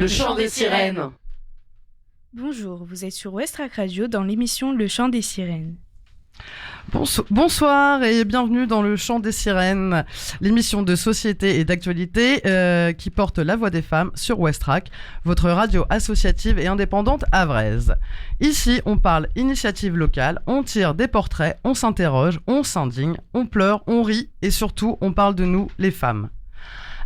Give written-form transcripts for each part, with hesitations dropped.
Le chant des sirènes. Bonjour, vous êtes sur Westrack Radio dans l'émission Le chant des sirènes. Bonsoir et bienvenue dans Le Chant des Sirènes, l'émission de société et d'actualité qui porte la voix des femmes sur Westrack, votre radio associative et indépendante havraise. Ici, on parle initiative locale, on tire des portraits, on s'interroge, on s'indigne, on pleure, on rit et surtout, on parle de nous, les femmes.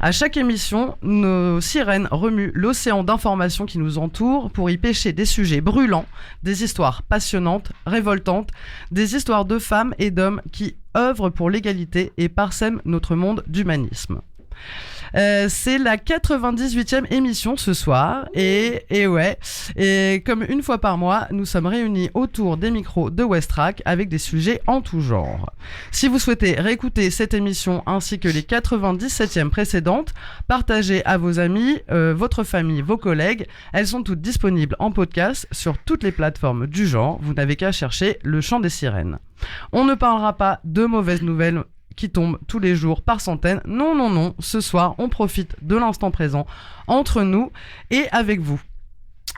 À chaque émission, nos sirènes remuent l'océan d'informations qui nous entoure pour y pêcher des sujets brûlants, des histoires passionnantes, révoltantes, des histoires de femmes et d'hommes qui œuvrent pour l'égalité et parsèment notre monde d'humanisme. C'est la 98e émission ce soir et comme une fois par mois, nous sommes réunis autour des micros de Westrack avec des sujets en tout genre. Si vous souhaitez réécouter cette émission ainsi que les 97e précédentes, partagez à vos amis, votre famille, vos collègues. Elles sont toutes disponibles en podcast sur toutes les plateformes du genre. Vous n'avez qu'à chercher Le Chant des Sirènes. On ne parlera pas de mauvaises nouvelles qui tombent tous les jours par centaines. Non. Ce soir, on profite de l'instant présent entre nous et avec vous.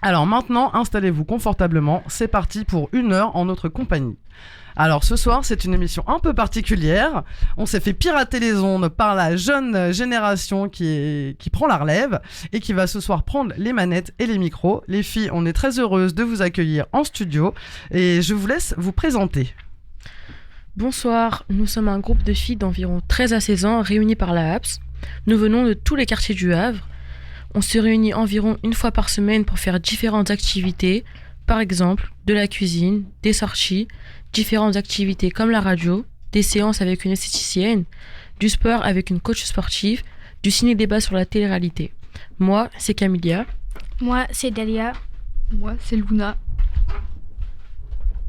Alors maintenant, installez-vous confortablement. C'est parti pour 1 heure en notre compagnie. Alors ce soir, c'est une émission un peu particulière. On s'est fait pirater les ondes par la jeune génération qui prend la relève et qui va ce soir prendre les manettes et les micros. Les filles, on est très heureuses de vous accueillir en studio et je vous laisse vous présenter. Bonsoir, nous sommes un groupe de filles d'environ 13 à 16 ans réunies par la HAPS. Nous venons de tous les quartiers du Havre. On se réunit environ 1 fois par semaine pour faire différentes activités, par exemple de la cuisine, des sorties, différentes activités comme la radio, des séances avec une esthéticienne, du sport avec une coach sportive, du ciné-débat sur la télé-réalité. Moi, c'est Camilia. Moi, c'est Dalia. Moi, c'est Luna.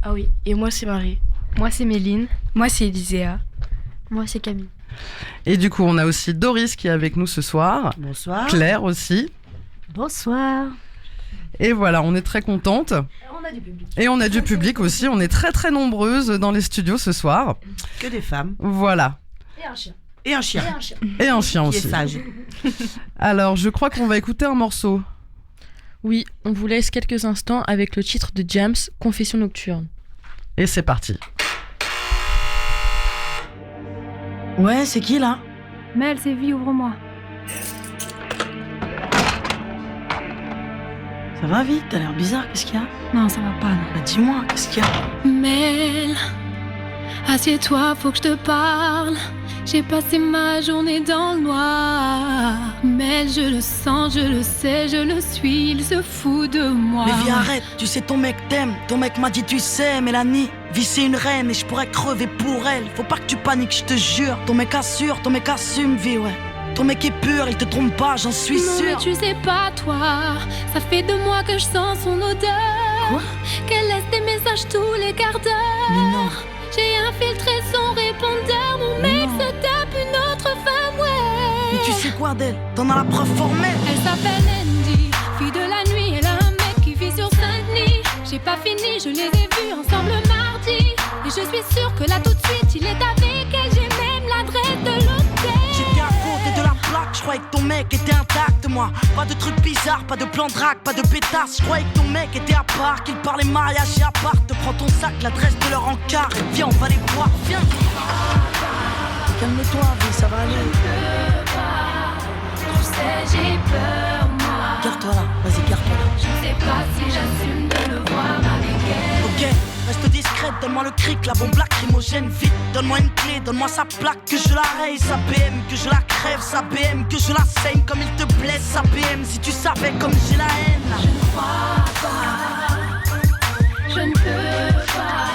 Ah oui, et moi, c'est Marie. Moi, c'est Méline. Moi, c'est Elisea. Moi, c'est Camille. Et du coup, on a aussi Doris qui est avec nous ce soir. Bonsoir. Claire aussi. Bonsoir. Et voilà, on est très contente. On a du public. Et on a du public aussi. On est très très nombreuses dans les studios ce soir. Que des femmes. Voilà. Et un chien. Et un chien. Et un chien Qui aussi. est sage. Alors, je crois qu'on va écouter un morceau. Oui, on vous laisse quelques instants avec le titre de James, Confession nocturne. Et c'est parti. Ouais, c'est qui là? Mel, c'est vie, ouvre-moi. Ça va vite, t'as l'air bizarre, qu'est-ce qu'il y a? Non, ça va pas, non. Bah dis-moi, qu'est-ce qu'il y a? Mel, assieds-toi, faut que je te parle. J'ai passé ma journée dans le noir. Mel, je le sens, je le sais, je le suis, il se fout de moi. Mais viens, arrête, tu sais ton mec t'aime. Ton mec m'a dit tu sais, Mélanie, vie c'est une reine et je pourrais crever pour elle. Faut pas que tu paniques, je te jure. Ton mec assure, ton mec assume, vie, ouais. Ton mec est pur, il te trompe pas, j'en suis non, sûr. Mais tu sais pas, toi, ça fait 2 mois que je sens son odeur. Quoi? Qu'elle laisse des messages tous les quarts d'heure. Mais non. J'ai infiltré son répondeur, mon Mais mec non. se tape une autre femme, ouais. Mais tu sais quoi d'elle? T'en as la preuve formelle. Elle s'appelle Andy, fille de la nuit, elle a un mec qui vit sur Saint-Denis. J'ai pas fini, je les ai vus ensemble mardi. Et je suis sûre que là tout de suite, il est avec elle. J'ai même l'adresse de l'hôtel. J'étais à côté de la plaque, je croyais que ton mec était intact, moi. Pas de trucs bizarres, pas de plan de drague, pas de pétasse. Je croyais que ton mec était à part, qu'il parlait mariage et à part. Te prends ton sac, l'adresse de leur encart et viens, on va les voir, viens. Calme-toi, vie, ça va aller. Tu sais, j'ai peur, moi. Garde-toi là, vas-y, garde-toi là. Je sais pas si j'assume de le voir avec elle. Ok, reste discrète, donne-moi le cric, la bombe lacrymogène, vite. Donne-moi une clé, donne-moi sa plaque, que je la raye, sa BM, que je la crève, sa BM, que je la saigne comme il te blesse, sa BM. Si tu savais comme j'ai la haine. Je ne crois pas, je ne peux pas.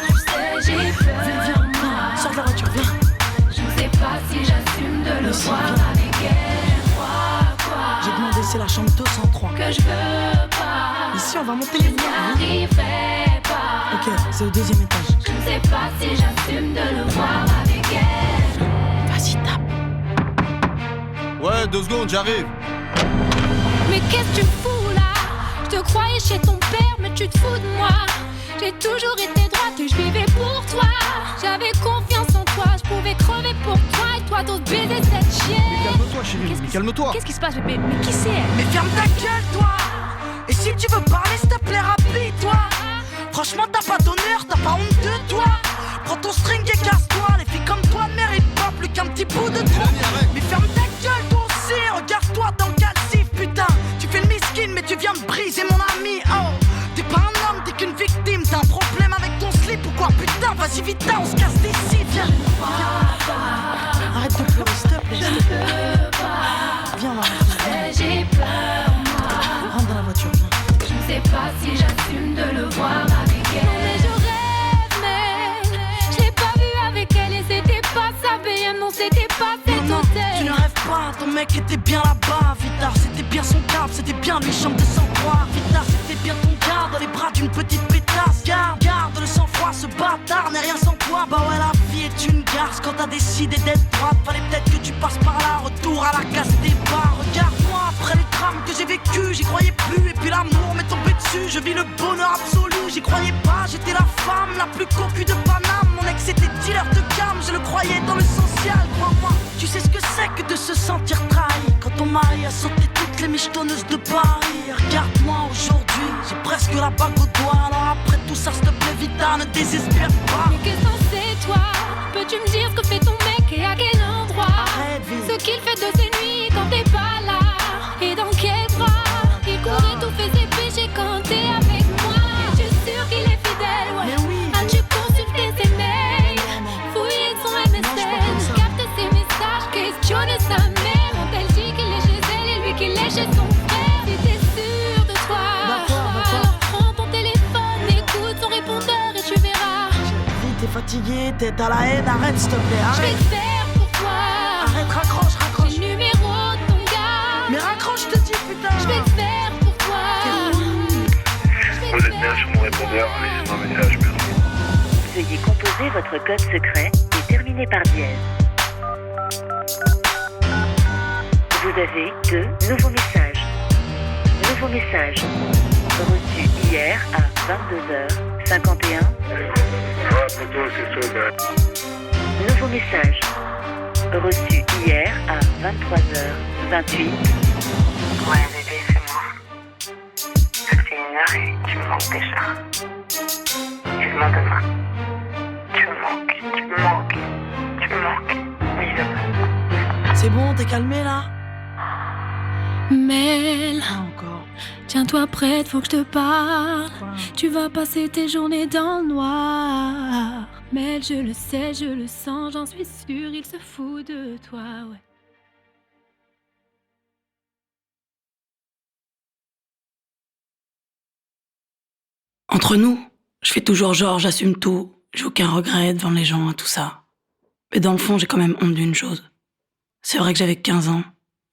Tu sais, j'ai peur. Viens, sors de la voiture, viens. Je ne sais pas si j'assume de le voir avec elle. Je crois quoi? J'ai demandé, c'est la chambre 203. Que je veux pas. Ici, on va monter les voies. N'arriverai pas. Ok, c'est au 2e étage. Je ne sais pas si j'assume de le voir avec elle. Vas-y, tape. Ouais, 2 secondes, j'arrive. Mais qu'est-ce que tu fous là? Je te croyais chez ton père, mais tu te fous de moi. J'ai toujours été droite et je vivais pour toi. J'avais confiance en toi, je pouvais crever pour toi et toi d'autres baiser cette chienne. Mais calme-toi, chérie. Mais calme-toi. Qu'est-ce qui se passe, bébé? Mais qui c'est elle? Mais ferme ta gueule, toi. Et si tu veux parler, s'il te plaît, rapide-toi. Franchement, t'as pas d'honneur, t'as pas honte de toi. Prends ton string et casse-toi. Les filles comme toi ne méritent pas plus qu'un petit bout de toi. Mais ferme ta gueule, toi aussi. Regarde-toi dans le calcif, putain. Tu fais le miskin, mais tu viens de briser mon ami. Oh, t'es pas un homme, t'es qu'une victime. T'as un problème avec ton slip ou quoi? Putain, vas-y vite, on se casse d'ici. Viens. Arrête de pleurer, s'il te plaît. Viens, on va rentrer. J'ai peur, moi. Rentre dans la voiture, viens. Je ne sais pas si j'assume de le voir avec elle. Non, mais je rêve, mais je l'ai pas vu avec elle et c'était pas sa BM, non, c'était pas cet Non, hôtel. tu ne rêves pas, ton mec était bien là-bas. Vitard, c'était bien son câble, c'était bien lui, chambre de sang-froid. Vitard, c'était bien ton gars dans les bras d'une petite pétasse. Garde le sang-froid, ce bâtard n'est rien sans toi. Bah ouais, la vie est une garce quand t'as décidé d'être droite. Fallait peut-être que tu passes par là, retour à la case des bars. Regarde-moi, après les drames que j'ai vécu, j'y croyais plus. Et puis l'amour m'est tombé dessus, je vis le bonheur absolu. J'y croyais pas, j'étais la femme la plus cocu de Paname. Mon ex était dealer de cam, je le croyais dans le social. Crois-moi, tu sais ce que c'est que de se sentir trahi quand ton mari a sauté toutes les michetonneuses de Paris. Regarde-moi aujourd'hui, j'ai presque la bague au doigt. Alors après tout ça, s'il te plaît, Vita, ne désespère pas. Mais qu'est-ce qu'on sait, toi? Peux-tu me dire ce que fait ton mec et à quel endroit? Arrête, Vite. Ce qu'il fait de ses nuits quand t'es pas là. Et dans quel bras? Il courait tout fait ses péchés quand t'es avec moi. Je suis sûre qu'il est fidèle, ouais. Mais oui. As-tu consulté ses mails? Fouillé son je suis pas comme MSN? ça. Capté ses messages, questionné sa mère. Ont-elle dit qu'il est chez elle et lui qu'il est chez son frère? Si t'es sûr de toi, Va-t'en. alors prends ton téléphone, écoute son répondeur et tu verras. Vite, t'es fatigué, t'es à la haine, arrête, s'il te plaît, Je vais arrête. le faire pour toi. Arrête, raccroche. J'ai le numéro de ton gars. Mais raccroche, je te dis, putain. Je vais le faire pour toi. Vous êtes bien sur mon répondeur, laissez-moi un message, merci. Veuillez composer votre code secret et terminer par dièse. Vous avez deux nouveaux messages. Nouveau message reçu hier à 22h51. Nouveau message reçu hier à 23h28. Ouais, bébé, c'est moi. Ça fait 1 heure et tu me manques déjà. Excuse-moi, demain. Tu me manques. Oui, demain. C'est bon, t'es calmé là? Mel, Ah, encore. tiens-toi prête, faut que je te parle. Tu vas passer tes journées dans le noir. Mel, je le sais, je le sens, j'en suis sûre, il se fout de toi, ouais. Entre nous, je fais toujours genre, j'assume tout. J'ai aucun regret devant les gens, tout ça. Mais dans le fond, j'ai quand même honte d'une chose. C'est vrai que j'avais 15 ans,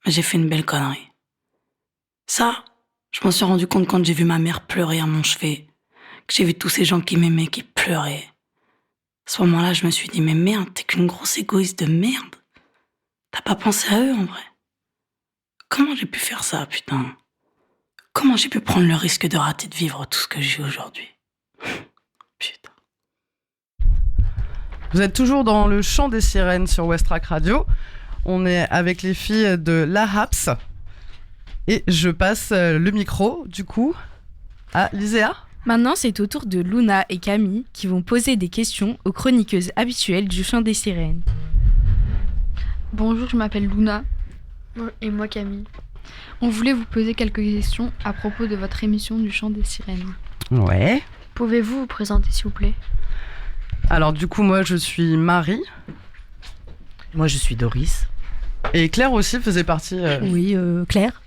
mais j'ai fait une belle connerie. Ça, je m'en suis rendu compte quand j'ai vu ma mère pleurer à mon chevet, que j'ai vu tous ces gens qui m'aimaient, qui pleuraient. À ce moment-là, je me suis dit, mais merde, t'es qu'une grosse égoïste de merde. T'as pas pensé à eux, en vrai. Comment j'ai pu faire ça, putain? Comment j'ai pu prendre le risque de rater de vivre tout ce que j'ai aujourd'hui? Putain. Vous êtes toujours dans le chant des sirènes sur Westrack Radio. On est avec les filles de La Haps. Et je passe le micro, du coup, à Liséa. Maintenant, c'est au tour de Luna et Camille qui vont poser des questions aux chroniqueuses habituelles du chant des sirènes. Bonjour, je m'appelle Luna. Et moi Camille. On voulait vous poser quelques questions à propos de votre émission du chant des sirènes. Ouais. Pouvez-vous vous présenter s'il vous plaît? Alors, du coup, moi, je suis Marie. Moi, je suis Doris. Et Claire aussi faisait partie... Oui, Claire.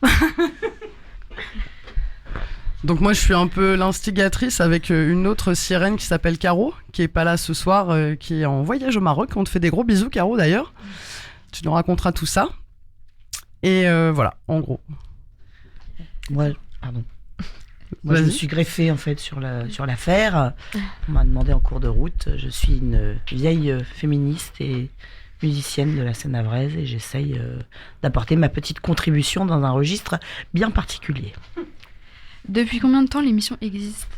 Donc moi je suis un peu l'instigatrice avec une autre sirène qui s'appelle Caro, qui est pas là ce soir, qui est en voyage au Maroc. On te fait des gros bisous, Caro, d'ailleurs. Tu nous raconteras tout ça. Et voilà, en gros. Moi, je me suis greffée en fait sur l'affaire. On m'a demandé en cours de route. Je suis une vieille féministe et musicienne de la scène havraise et j'essaye d'apporter ma petite contribution dans un registre bien particulier. Depuis combien de temps l'émission existe?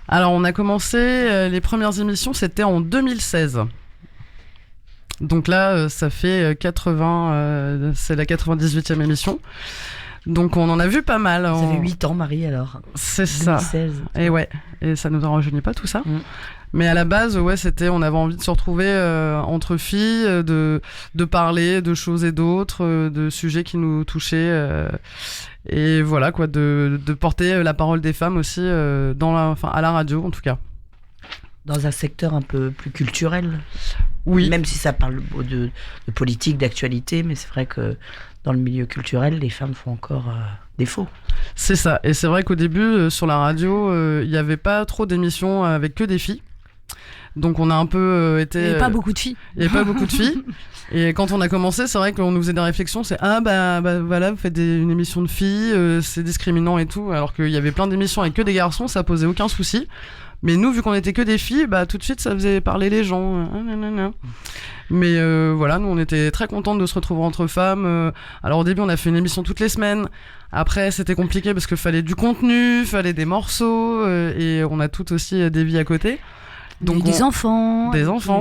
Alors on a commencé, les premières émissions c'était en 2016. Donc là, ça fait 80, c'est la 98e émission. Donc on en a vu pas mal. Ça fait 8 ans, Marie, alors. C'est 2016, ça. Et ouais, et ça nous en rajeunit pas tout ça. Mais à la base, ouais, on avait envie de se retrouver entre filles, de parler de choses et d'autres, de sujets qui nous touchaient. Et voilà, quoi, de porter la parole des femmes aussi à la radio, en tout cas. Dans un secteur un peu plus culturel. Oui. Même si ça parle de politique, d'actualité, mais c'est vrai que dans le milieu culturel, les femmes font encore défaut. C'est ça. Et c'est vrai qu'au début, sur la radio, il n'y avait pas trop d'émissions avec que des filles. Donc on a un peu été... Il n'y avait pas beaucoup de filles. Il n'y avait pas beaucoup de filles. Et quand on a commencé, c'est vrai qu'on nous faisait des réflexions, c'est voilà, vous faites une émission de filles, c'est discriminant et tout, alors qu'il y avait plein d'émissions avec que des garçons, ça posait aucun souci. Mais nous, vu qu'on était que des filles, tout de suite, ça faisait parler les gens. Mais voilà, nous, on était très contentes de se retrouver entre femmes. Alors au début, on a fait une émission toutes les semaines. Après, c'était compliqué parce qu'il fallait du contenu, fallait des morceaux, et on a toutes aussi des vies à côté. Donc des enfants,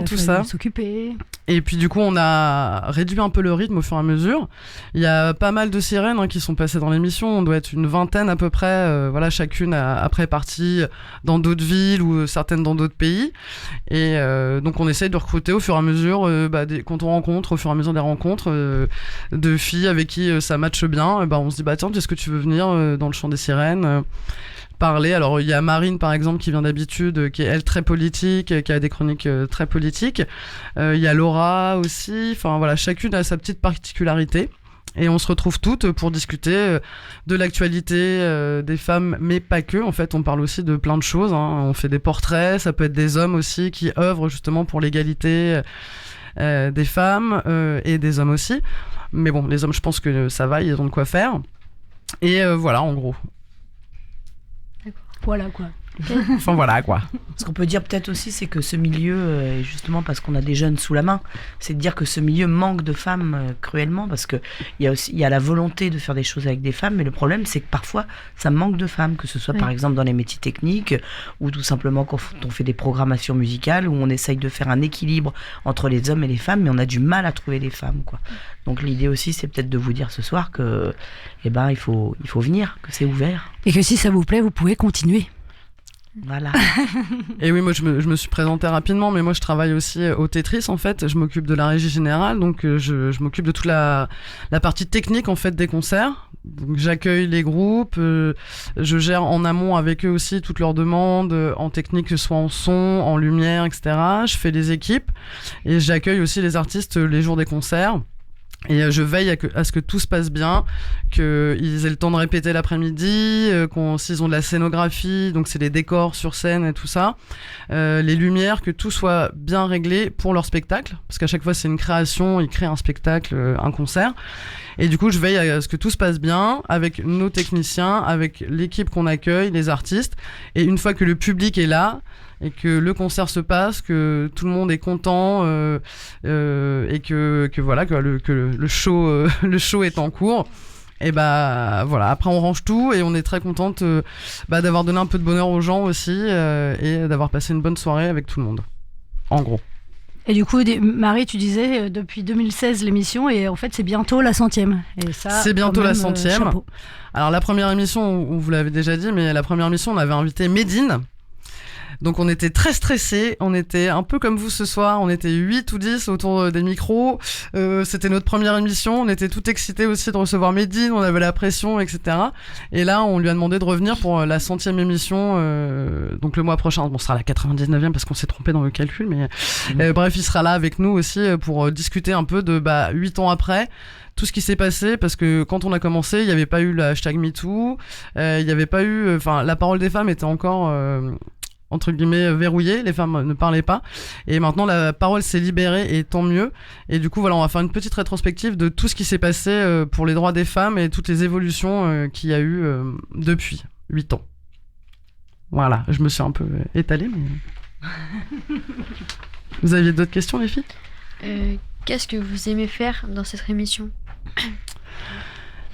tout ça. S'occuper. Et puis du coup, on a réduit un peu le rythme au fur et à mesure. Il y a pas mal de sirènes qui sont passées dans l'émission. On doit être une vingtaine à peu près. Voilà, chacune après partie dans d'autres villes ou certaines dans d'autres pays. Et donc on essaye de recruter au fur et à mesure, quand on rencontre, au fur et à mesure des rencontres de filles avec qui ça matche bien. On se dit tiens, est-ce que tu veux venir dans le chant des sirènes parler. Alors il y a Marine par exemple qui vient d'habitude, qui est elle très politique, qui a des chroniques très politiques. Il y a Laura aussi. Enfin voilà, chacune a sa petite particularité. Et on se retrouve toutes pour discuter de l'actualité des femmes, mais pas que. En fait, on parle aussi de plein de choses. On fait des portraits, ça peut être des hommes aussi qui œuvrent justement pour l'égalité des femmes et des hommes aussi. Mais bon, les hommes, je pense que ça va, ils ont de quoi faire. Et voilà, en gros. Voilà quoi. Enfin voilà quoi. Ce qu'on peut dire peut-être aussi, c'est que ce milieu, et justement parce qu'on a des jeunes sous la main, c'est de dire que ce milieu manque de femmes cruellement, parce que il y a la volonté de faire des choses avec des femmes, mais le problème c'est que parfois ça manque de femmes, que ce soit par exemple dans les métiers techniques, ou tout simplement quand on fait des programmations musicales, où on essaye de faire un équilibre entre les hommes et les femmes, mais on a du mal à trouver les femmes, quoi. Donc l'idée aussi, c'est peut-être de vous dire ce soir que, il faut venir, que c'est ouvert. Et que si ça vous plaît, vous pouvez continuer. Voilà. Et oui, moi je me suis présentée rapidement, mais moi je travaille aussi au Tetris en fait. Je m'occupe de la régie générale, donc je m'occupe de toute la partie technique en fait des concerts. Donc j'accueille les groupes, je gère en amont avec eux aussi toutes leurs demandes en technique, que ce soit en son, en lumière, etc. Je fais les équipes et j'accueille aussi les artistes les jours des concerts. Et je veille à ce que tout se passe bien, qu'ils aient le temps de répéter l'après-midi, s'ils ont de la scénographie, donc c'est les décors sur scène et tout ça, les lumières, que tout soit bien réglé pour leur spectacle, parce qu'à chaque fois c'est une création, ils créent un spectacle, un concert. Et du coup, je veille à ce que tout se passe bien avec nos techniciens, avec l'équipe qu'on accueille, les artistes. Et une fois que le public est là et que le concert se passe, que tout le monde est content et que voilà, que le show est en cours. Et voilà, après on range tout et on est très contente d'avoir donné un peu de bonheur aux gens aussi et d'avoir passé une bonne soirée avec tout le monde. En gros. Et du coup, Marie, tu disais depuis 2016 l'émission, et en fait c'est bientôt la 100e. Et ça, c'est bientôt la 100e. Chapeau. Alors la première émission, on vous l'avez déjà dit, mais la première émission, on avait invité Médine. Donc on était très stressés, on était un peu comme vous ce soir, on était 8 ou 10 autour des micros, c'était notre première émission, on était tout excités aussi de recevoir Médine, on avait la pression, etc. Et là on lui a demandé de revenir pour la 100e émission, donc le mois prochain, bon ce sera la 99e parce qu'on s'est trompé dans le calcul, mais bref il sera là avec nous aussi pour discuter un peu de 8 ans après, tout ce qui s'est passé, parce que quand on a commencé, il n'y avait pas eu le hashtag MeToo, il n'y avait pas eu, la parole des femmes était encore entre guillemets verrouillée, les femmes ne parlaient pas, et maintenant la parole s'est libérée et tant mieux. Et du coup voilà, on va faire une petite rétrospective de tout ce qui s'est passé pour les droits des femmes et toutes les évolutions qu'il y a eu depuis 8 ans. Voilà, je me suis un peu étalée, mais... Vous aviez d'autres questions les filles ? Qu'est-ce que vous aimez faire dans cette émission ?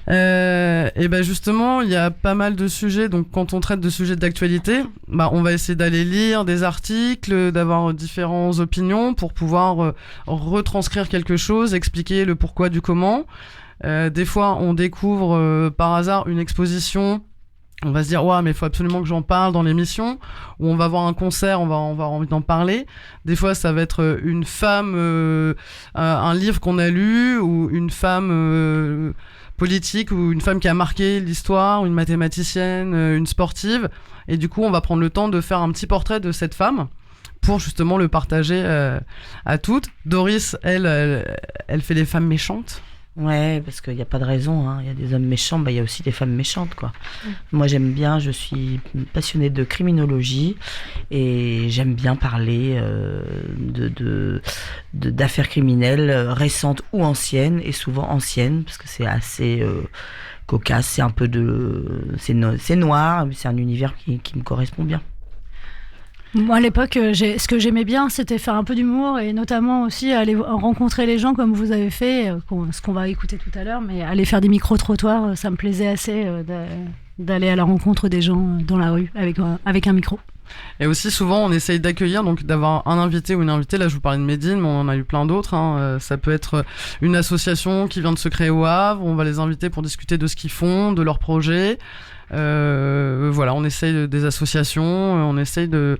Et ben justement, il y a pas mal de sujets. Donc, quand on traite de sujets d'actualité, on va essayer d'aller lire des articles, d'avoir différentes opinions pour pouvoir retranscrire quelque chose, expliquer le pourquoi du comment. Des fois, on découvre par hasard une exposition. On va se dire, ouais, mais il faut absolument que j'en parle dans l'émission. Ou on va voir un concert, on va avoir envie d'en parler. Des fois, ça va être une femme, un livre qu'on a lu, ou une femme politique, ou une femme qui a marqué l'histoire, une mathématicienne, une sportive. Et du coup, on va prendre le temps de faire un petit portrait de cette femme pour justement le partager à toutes. Doris, elle fait les femmes méchantes. Ouais, parce qu'il n'y a pas de raison, hein. Il y a des hommes méchants, il y a aussi des femmes méchantes, quoi. Moi, j'aime bien, je suis passionnée de criminologie et j'aime bien parler d'affaires criminelles récentes ou anciennes, et souvent anciennes, parce que c'est assez cocasse, c'est un peu c'est noir, mais c'est un univers qui me correspond bien. Moi, à l'époque, ce que j'aimais bien, c'était faire un peu d'humour et notamment aussi aller rencontrer les gens comme vous avez fait, ce qu'on va écouter tout à l'heure, mais aller faire des micro-trottoirs, ça me plaisait assez d'aller à la rencontre des gens dans la rue avec un micro. Et aussi, souvent, on essaye d'accueillir, donc d'avoir un invité ou une invitée. Là, je vous parlais de Médine, mais on en a eu plein d'autres. Ça peut être une association qui vient de se créer au Havre. On va les inviter pour discuter de ce qu'ils font, de leurs projets. Voilà, on essaye des associations, on essaye de...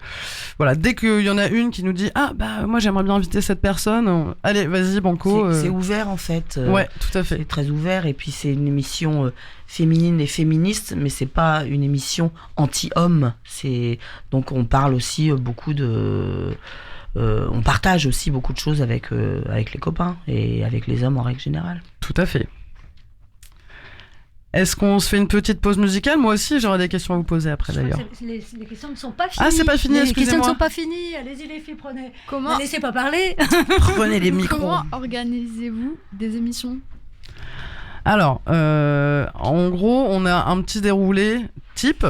Voilà, dès qu'il y en a une qui nous dit « Ah, moi, j'aimerais bien inviter cette personne. Allez, vas-y, banco. » C'est ouvert, en fait. Ouais, tout à fait. C'est très ouvert, et puis c'est une émission féminine et féministe, mais c'est pas une émission anti-homme. Donc, on parle aussi beaucoup on partage aussi beaucoup de choses avec les copains et avec les hommes en règle générale. Tout à fait. Est-ce qu'on se fait une petite pause musicale ? Moi aussi, j'aurais des questions à vous poser après, d'ailleurs. Les questions ne sont pas finies. Ah, c'est pas fini, excusez-moi. Les questions ne sont pas finies. Allez-y, les filles, prenez. Comment... Ne laissez pas parler. Prenez les micros. Comment organisez-vous des émissions ? Alors, en gros, on a un petit déroulé type.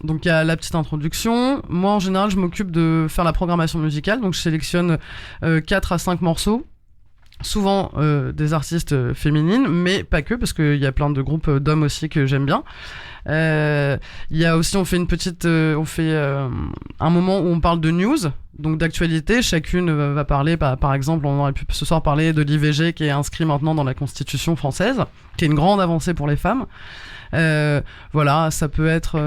Donc, il y a la petite introduction. Moi, en général, je m'occupe de faire la programmation musicale. Donc, je sélectionne 4 à 5 morceaux. Souvent des artistes féminines, mais pas que, parce qu'il y a plein de groupes d'hommes aussi que j'aime bien. Il y a aussi, on fait un moment où on parle de news, donc d'actualité. Chacune va parler, par exemple, on aurait pu ce soir parler de l'IVG qui est inscrit maintenant dans la Constitution française, qui est une grande avancée pour les femmes. Voilà, ça peut être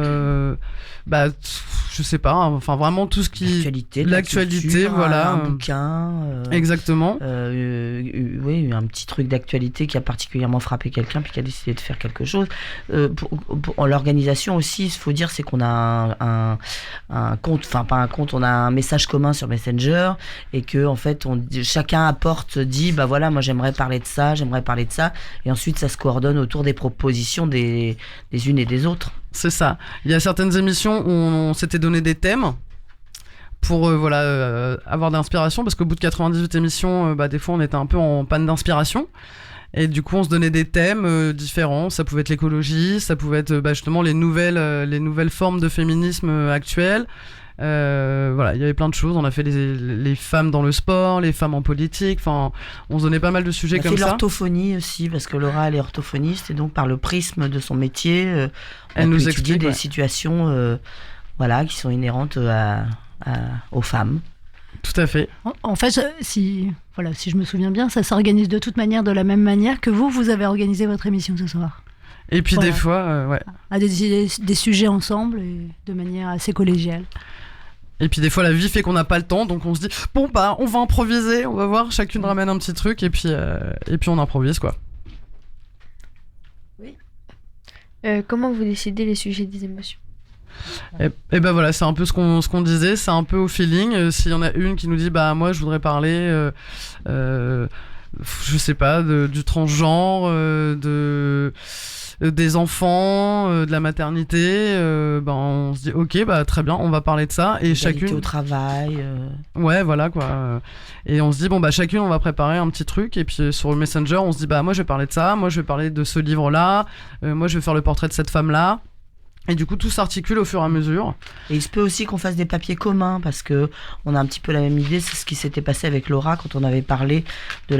je sais pas, enfin vraiment tout ce qui l'actualité, voilà, un bouquin, exactement, oui, un petit truc d'actualité qui a particulièrement frappé quelqu'un puis qui a décidé de faire quelque chose. Pour l'organisation aussi, il faut dire, c'est qu'on a un compte, enfin pas un compte, on a un message commun sur Messenger, et que en fait chacun dit voilà, moi j'aimerais parler de ça, et ensuite ça se coordonne autour des propositions des unes et des autres. C'est ça. Il y a certaines émissions où on s'était donné des thèmes pour avoir de l'inspiration, parce qu'au bout de 98 émissions, des fois on était un peu en panne d'inspiration. Et du coup, on se donnait des thèmes différents. Ça pouvait être l'écologie, ça pouvait être justement les nouvelles formes de féminisme actuelles. Voilà, il y avait plein de choses. On a fait les femmes dans le sport, les femmes en politique. Enfin, on se donnait pas mal de sujets comme ça. On a fait l'orthophonie aussi, parce que Laura, elle est orthophoniste, et donc par le prisme de son métier, elle nous explique des situations, qui sont inhérentes aux femmes. Tout à fait. En fait, si je me souviens bien, ça s'organise de toute manière de la même manière que vous avez organisé votre émission ce soir. Et puis des fois, à des sujets ensemble et de manière assez collégiale. Et puis des fois la vie fait qu'on n'a pas le temps, donc on se dit on va improviser, on va voir, chacune ramène un petit truc et puis on improvise, quoi. Oui. Comment vous décidez les sujets des émotions ? Et voilà, c'est un peu ce qu'on disait, c'est un peu au feeling. S'il y en a une qui nous dit moi je voudrais parler je sais pas, du transgenre, des enfants, de la maternité, on se dit ok, très bien, on va parler de ça, et chacune au travail, ouais, voilà, quoi. Et on se dit chacune on va préparer un petit truc, et puis sur le Messenger on se dit moi je vais parler de ça, moi je vais parler de ce livre là, moi je vais faire le portrait de cette femme là. Et du coup, tout s'articule au fur et à mesure. Et il se peut aussi qu'on fasse des papiers communs, parce que on a un petit peu la même idée. C'est ce qui s'était passé avec Laura quand on avait parlé de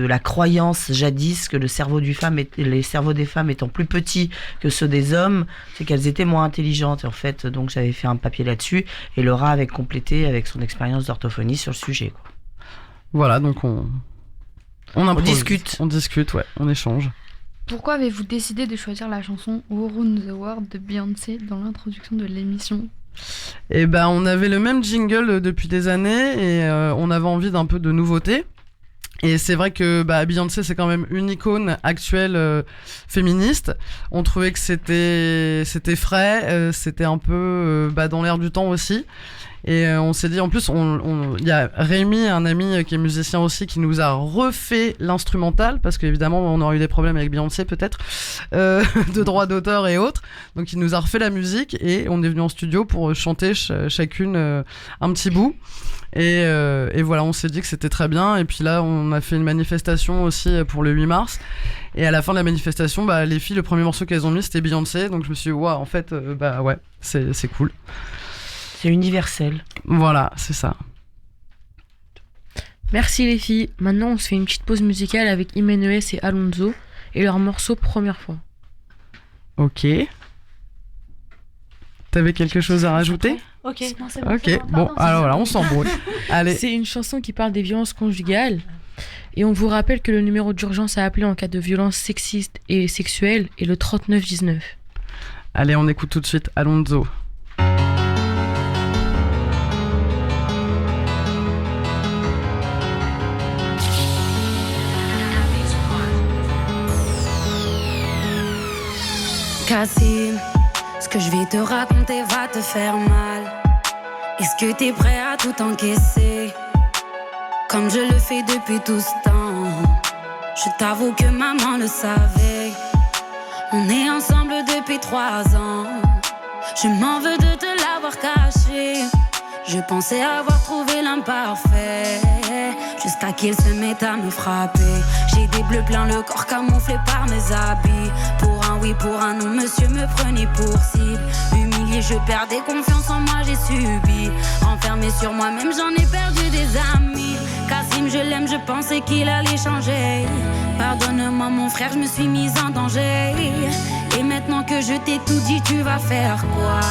la croyance jadis que les cerveaux des femmes étant plus petits que ceux des hommes, c'est qu'elles étaient moins intelligentes. Et en fait, donc j'avais fait un papier là-dessus, et Laura avait complété avec son expérience d'orthophonie sur le sujet, quoi. Voilà, donc on discute. On discute, ouais, on échange. Pourquoi avez-vous décidé de choisir la chanson War on the World de Beyoncé dans l'introduction de l'émission ? Et ben, on avait le même jingle depuis des années et on avait envie d'un peu de nouveauté. Et c'est vrai que Beyoncé, c'est quand même une icône actuelle féministe. On trouvait que c'était frais, c'était un peu dans l'air du temps aussi. Et on s'est dit, en plus, il y a Rémi, un ami qui est musicien aussi, qui nous a refait l'instrumental, parce qu'évidemment, on aurait eu des problèmes avec Beyoncé, peut-être, de droits d'auteur et autres. Donc, il nous a refait la musique et on est venu en studio pour chanter chacune un petit bout. Et voilà, on s'est dit que c'était très bien. Et puis là, on a fait une manifestation aussi pour le 8 mars. Et à la fin de la manifestation, les filles, le premier morceau qu'elles ont mis, c'était Beyoncé. Donc, je me suis dit, waouh, en fait, ouais, c'est cool. C'est universel. Voilà, c'est ça. Merci les filles. Maintenant, on se fait une petite pause musicale avec Jiménez et Alonso et leur morceau Première fois. Ok. T'avais quelque chose à rajouter ? Ok, non, c'est bon. Ok, bon, alors voilà, on s'embrouille. Allez. C'est une chanson qui parle des violences conjugales. Et on vous rappelle que le numéro d'urgence à appeler en cas de violence sexiste et sexuelle est le 3919. Allez, on écoute tout de suite Alonso. Cassim, ce que je vais te raconter va te faire mal. Est-ce que t'es prêt à tout encaisser, comme je le fais depuis tout ce temps? Je t'avoue que maman le savait. On est ensemble depuis 3 ans. Je m'en veux de te l'avoir caché. Je pensais avoir trouvé l'imparfait, jusqu'à qu'il se mette à me frapper. J'ai des bleus plein le corps camouflé par mes habits. Pour un oui, pour un non, monsieur me prenait pour cible. Humilié, je perdais confiance en moi, j'ai subi. Enfermé sur moi-même, j'en ai perdu des amis. Cassim, je l'aime, je pensais qu'il allait changer. Pardonne-moi mon frère, je me suis mise en danger. Et maintenant que je t'ai tout dit, tu vas faire quoi?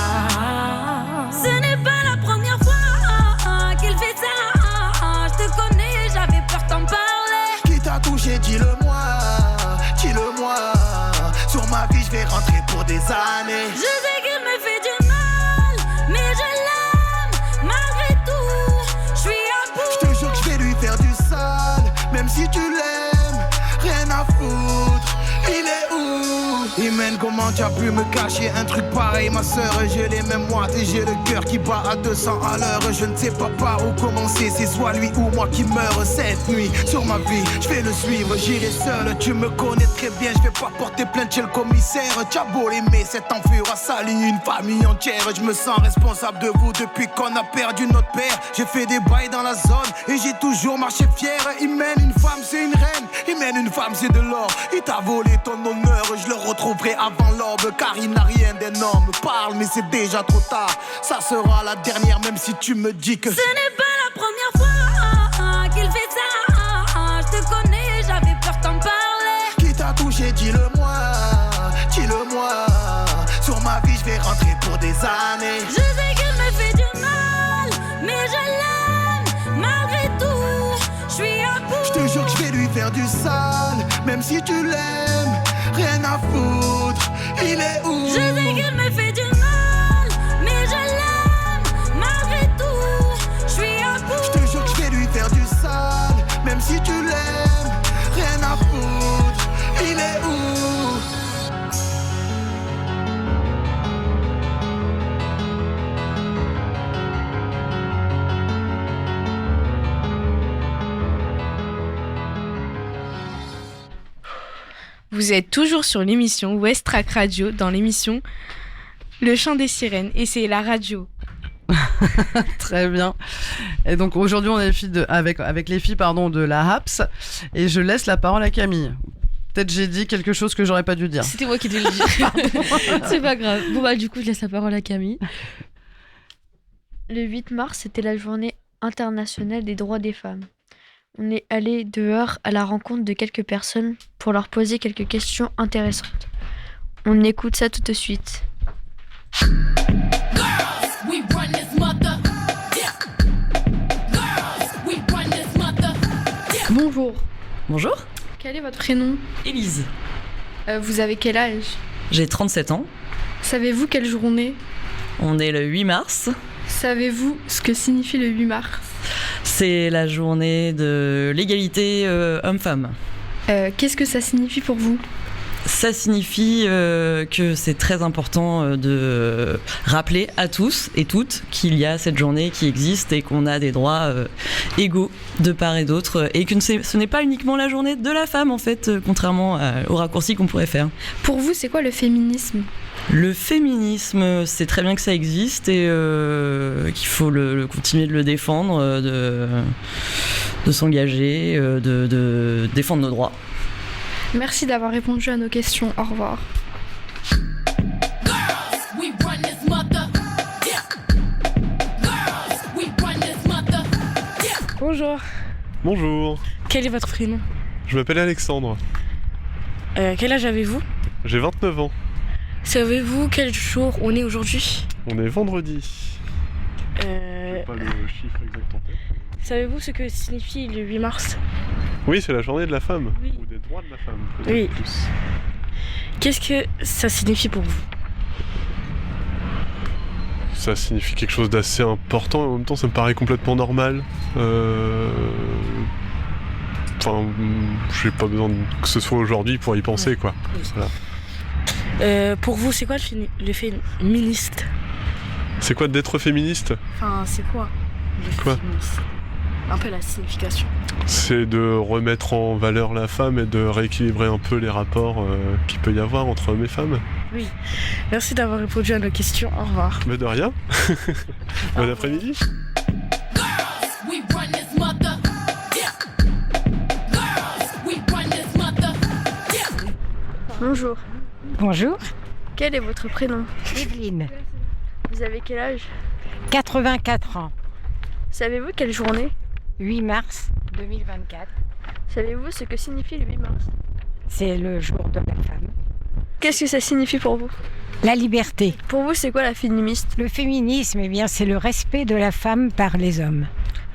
Ce n'est pas la première fois qu'il fait ça. Je te connais, j'avais peur t'en parler. Qui t'a touché, dis-le-moi, dis-le-moi. Sur ma vie, je vais rentrer pour des années. Je sais qu'il me fait du mal, mais je l'aime malgré tout. Je suis à bout. Je te jure que je vais lui faire du sale, même si tu l'aimes, rien à foutre. Il est où? Imen, comment tu as pu me cacher un truc pareil, ma sœur? J'ai les mêmes moites et j'ai le cœur qui bat à 200 à l'heure. Je ne sais pas par où commencer, c'est soit lui ou moi qui meurt cette nuit. Sur ma vie, je vais le suivre, j'irai seul. Tu me connais très bien, je vais pas porter plainte chez le commissaire. Tu as beau l'aimer, cet enfure a sali une famille entière. Je me sens responsable de vous depuis qu'on a perdu notre père. J'ai fait des bails dans la zone et j'ai toujours marché fier. Imen, une femme c'est une reine, Imen, une femme c'est de l'or. Il t'a volé ton honneur, je le retrouverai avant l'aube, car il n'a rien d'énorme. Parle mais c'est déjà trop tard, ça sera la dernière même si tu me dis que ce n'est pas la première fois qu'il fait ça. Je te connais, j'avais peur t'en parler. Qui t'a touché, dis-le-moi, dis-le-moi. Sur ma vie je vais rentrer pour des années. Je sais qu'il me fait du mal, mais je l'aime malgré tout. Je suis à bout. Je te jure que je vais lui faire du sale, même si tu l'aimes, rien à foutre. Il est où? Je sais qu'il me fait du mal, mais je l'aime malgré tout. Je suis à bout. Je te jure que je vais lui faire du sale, même si tu l'aimes, rien à foutre. Il est où? Vous êtes toujours sur l'émission Westrack Radio, dans l'émission Le Chant des Sirènes, et c'est la radio. Très bien. Et donc aujourd'hui on est avec les filles de la HAPS, et je laisse la parole à Camille. Peut-être j'ai dit quelque chose que j'aurais pas dû dire. C'était moi qui devais le dire. C'est pas grave. Bon bah du coup je laisse la parole à Camille. Le 8 mars, c'était la journée internationale des droits des femmes. On est allé dehors à la rencontre de quelques personnes pour leur poser quelques questions intéressantes. On écoute ça tout de suite. Bonjour. Bonjour. Quel est votre prénom? Élise. Vous avez quel âge? J'ai 37 ans. Savez-vous quelle journée? On est le 8 mars. Savez-vous ce que signifie le 8 mars? C'est la journée de l'égalité homme-femme. Qu'est-ce que ça signifie pour vous? Ça signifie que c'est très important de rappeler à tous et toutes qu'il y a cette journée qui existe et qu'on a des droits égaux de part et d'autre et que ce n'est pas uniquement la journée de la femme en fait, contrairement au raccourci qu'on pourrait faire. Pour vous, c'est quoi le féminisme? Le féminisme, c'est très bien que ça existe et qu'il faut continuer de le défendre, de s'engager, de défendre nos droits. Merci d'avoir répondu à nos questions. Au revoir. Bonjour. Bonjour. Quel est votre prénom? Je m'appelle Alexandre. Quel âge avez-vous? J'ai 29 ans. Savez-vous quel jour on est aujourd'hui? On est vendredi. J'ai pas le chiffre exact en tête. Savez-vous ce que signifie le 8 mars? Oui, c'est la journée de la femme, oui. Ou des droits de la femme, oui. Plus. Qu'est-ce que ça signifie pour vous? Ça signifie quelque chose d'assez important et en même temps ça me paraît complètement normal. Enfin, j'ai pas besoin que ce soit aujourd'hui pour y penser, quoi. Oui. Voilà. Pour vous, c'est quoi le féministe? C'est quoi d'être féministe? Enfin, c'est quoi le féministe? Un peu la signification. C'est de remettre en valeur la femme et de rééquilibrer un peu les rapports qu'il peut y avoir entre hommes et femmes. Oui. Merci d'avoir répondu à nos questions. Au revoir. Mais de rien. Bon après-midi. Bonjour. Bonjour. Quel est votre prénom? Evelyne. Vous avez quel âge? 84 ans. Savez-vous quelle journée? 8 mars 2024. Savez-vous ce que signifie le 8 mars? C'est le jour de la femme. Qu'est-ce que ça signifie pour vous? La liberté. Pour vous, c'est quoi la féministe? Le féminisme, eh bien, c'est le respect de la femme par les hommes.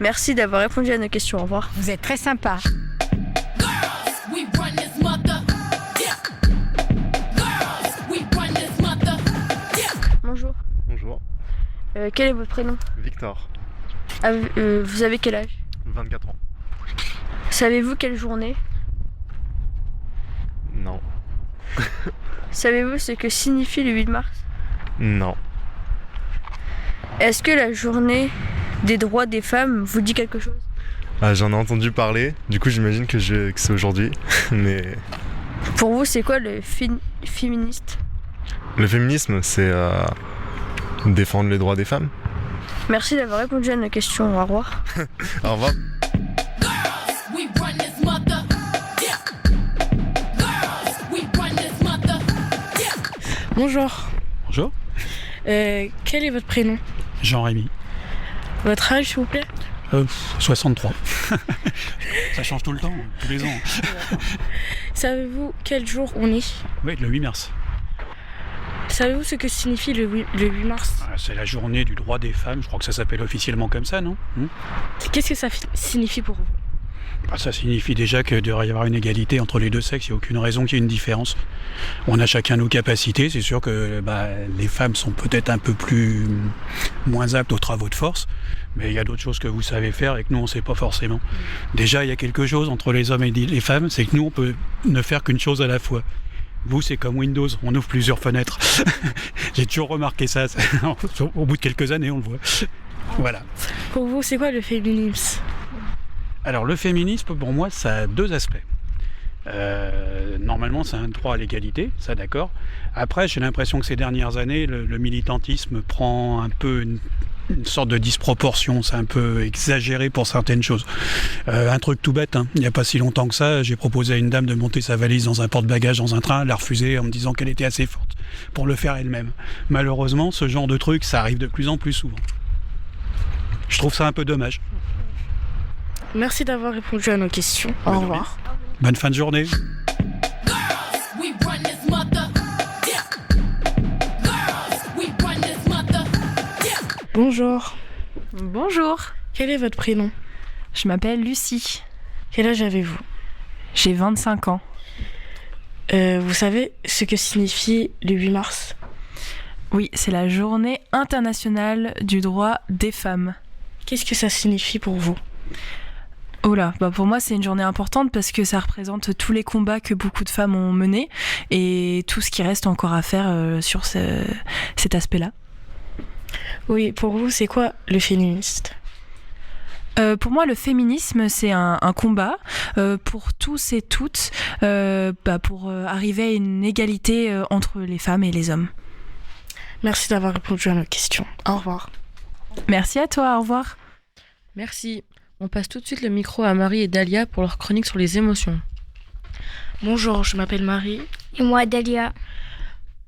Merci d'avoir répondu à nos questions. Au revoir. Vous êtes très sympa. Bonjour. Bonjour. Quel est votre prénom? Victor. Vous avez quel âge? 24 ans. Savez-vous quelle journée? Non. Savez-vous ce que signifie le 8 mars? Non. Est-ce que la journée des droits des femmes vous dit quelque chose? J'en ai entendu parler, du coup j'imagine que c'est aujourd'hui, mais... Pour vous, c'est quoi le féministe? Le féminisme, c'est défendre les droits des femmes. Merci d'avoir répondu à nos questions. Au revoir. Au revoir. Bonjour. Bonjour. Quel est votre prénom? Jean-Rémy. Votre âge, s'il vous plaît? 63. Ça change tout le temps, tous les ans. Savez-vous quel jour on est? Oui, le 8 mars. Savez-vous ce que signifie le 8 mars? C'est la journée du droit des femmes, je crois que ça s'appelle officiellement comme ça, non? Qu'est-ce que ça signifie pour vous? Ça signifie déjà qu'il devrait y avoir une égalité entre les deux sexes, il n'y a aucune raison qu'il y ait une différence. On a chacun nos capacités, c'est sûr que les femmes sont peut-être un peu moins aptes aux travaux de force, mais il y a d'autres choses que vous savez faire et que nous on ne sait pas forcément. Déjà il y a quelque chose entre les hommes et les femmes, c'est que nous on peut ne faire qu'une chose à la fois. Vous, c'est comme Windows, on ouvre plusieurs fenêtres. J'ai toujours remarqué ça, au bout de quelques années on le voit. Voilà. Pour vous, c'est quoi le féminisme? Alors le féminisme, pour moi, ça a deux aspects. Normalement, c'est un droit à l'égalité, ça d'accord. Après, j'ai l'impression que ces dernières années, le militantisme prend un peu une sorte de disproportion, c'est un peu exagéré pour certaines choses. Un truc tout bête, il n'y a pas si longtemps que ça, j'ai proposé à une dame de monter sa valise dans un porte-bagages dans un train, elle a refusé en me disant qu'elle était assez forte pour le faire elle-même. Malheureusement, ce genre de truc, ça arrive de plus en plus souvent. Je trouve ça un peu dommage. Merci d'avoir répondu à nos questions. Au revoir. Bonne fin de journée. Bonjour. Bonjour. Quel est votre prénom ? Je m'appelle Lucie. Quel âge avez-vous ? J'ai 25 ans. Vous savez ce que signifie le 8 mars ? Oui, c'est la journée internationale du droit des femmes. Qu'est-ce que ça signifie pour vous ? Oh là, pour moi c'est une journée importante parce que ça représente tous les combats que beaucoup de femmes ont menés et tout ce qui reste encore à faire sur cet aspect-là. Oui, pour vous, c'est quoi le féministe ? Pour moi, le féminisme, c'est un combat pour tous et toutes, pour arriver à une égalité entre les femmes et les hommes. Merci d'avoir répondu à nos questions. Au revoir. Merci à toi, au revoir. Merci. On passe tout de suite le micro à Marie et Dalia pour leur chronique sur les émotions. Bonjour, je m'appelle Marie. Et moi, Dalia.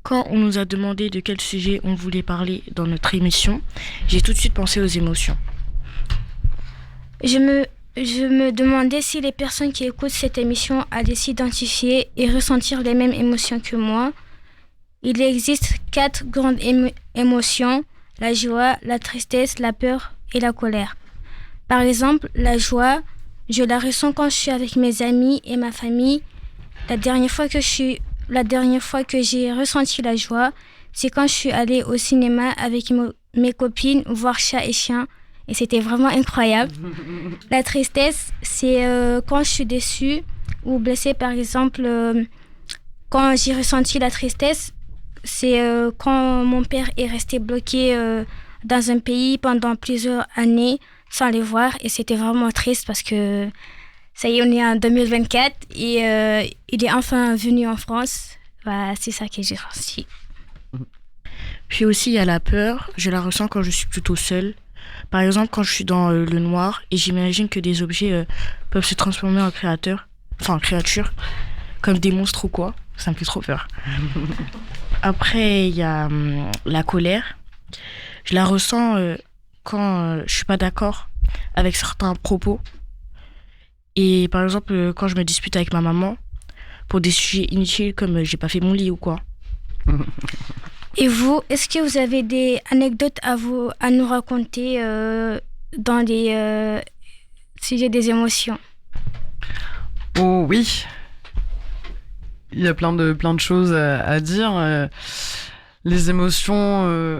Quand on nous a demandé de quel sujet on voulait parler dans notre émission, j'ai tout de suite pensé aux émotions. Je me demandais si les personnes qui écoutent cette émission allaient s'identifier et ressentir les mêmes émotions que moi. Il existe 4 grandes émotions, la joie, la tristesse, la peur et la colère. Par exemple, la joie, je la ressens quand je suis avec mes amis et ma famille. La dernière fois que j'ai ressenti la joie, c'est quand je suis allée au cinéma avec mes copines voir Chat et Chien. Et c'était vraiment incroyable. La tristesse, c'est quand je suis déçue ou blessée, par exemple. Quand j'ai ressenti la tristesse, c'est quand mon père est resté bloqué dans un pays pendant plusieurs années sans les voir. Et c'était vraiment triste parce que ça y est, on est en 2024 et il est enfin venu en France. C'est ça que j'ai ressenti. Puis aussi, il y a la peur. Je la ressens quand je suis plutôt seule. Par exemple, quand je suis dans le noir et j'imagine que des objets peuvent se transformer en créatures, comme des monstres ou quoi. Ça me fait trop peur. Après, il y a la colère. Je la ressens quand je suis pas d'accord avec certains propos. Et par exemple, quand je me dispute avec ma maman pour des sujets inutiles comme j'ai pas fait mon lit ou quoi. Et vous, est-ce que vous avez des anecdotes à nous raconter dans les sujets des émotions ? Oh oui, il y a plein de choses à dire. Les émotions,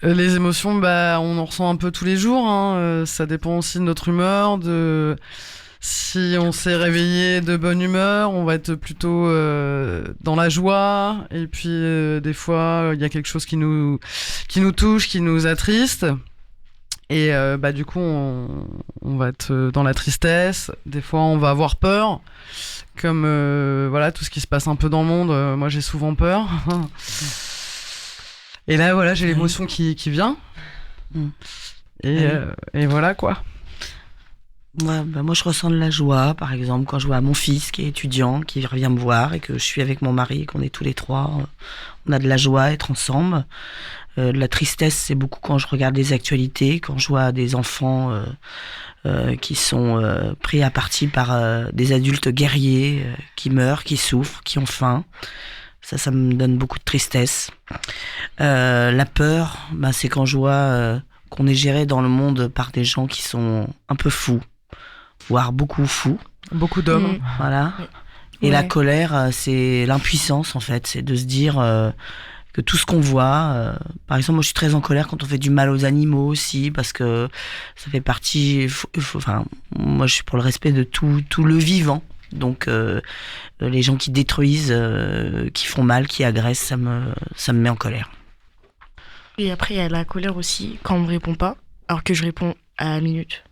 on en ressent un peu tous les jours. Ça dépend aussi de notre humeur, si on s'est réveillé de bonne humeur, on va être plutôt dans la joie. Et puis des fois, il y a quelque chose qui nous touche, qui nous attriste. Et du coup, on va être dans la tristesse. Des fois, on va avoir peur. Comme tout ce qui se passe un peu dans le monde. Moi, j'ai souvent peur. Et là, j'ai l'émotion qui vient. Et voilà quoi. Ouais, moi je ressens de la joie, par exemple, quand je vois mon fils qui est étudiant, qui revient me voir et que je suis avec mon mari et qu'on est tous les trois. On a de la joie à être ensemble. De la tristesse, c'est beaucoup quand je regarde les actualités, quand je vois des enfants qui sont pris à partie par des adultes guerriers qui meurent, qui souffrent, qui ont faim. Ça me donne beaucoup de tristesse. La peur, c'est quand je vois qu'on est géré dans le monde par des gens qui sont un peu fous, voire beaucoup fous. Beaucoup d'hommes. Voilà. Et la colère, c'est l'impuissance, en fait. C'est de se dire que tout ce qu'on voit... par exemple, moi, je suis très en colère quand on fait du mal aux animaux aussi, parce que ça fait partie... moi, je suis pour le respect de tout le vivant. Donc, les gens qui détruisent, qui font mal, qui agressent, ça me met en colère. Et après, il y a la colère aussi, quand on me répond pas, alors que je réponds à la minute.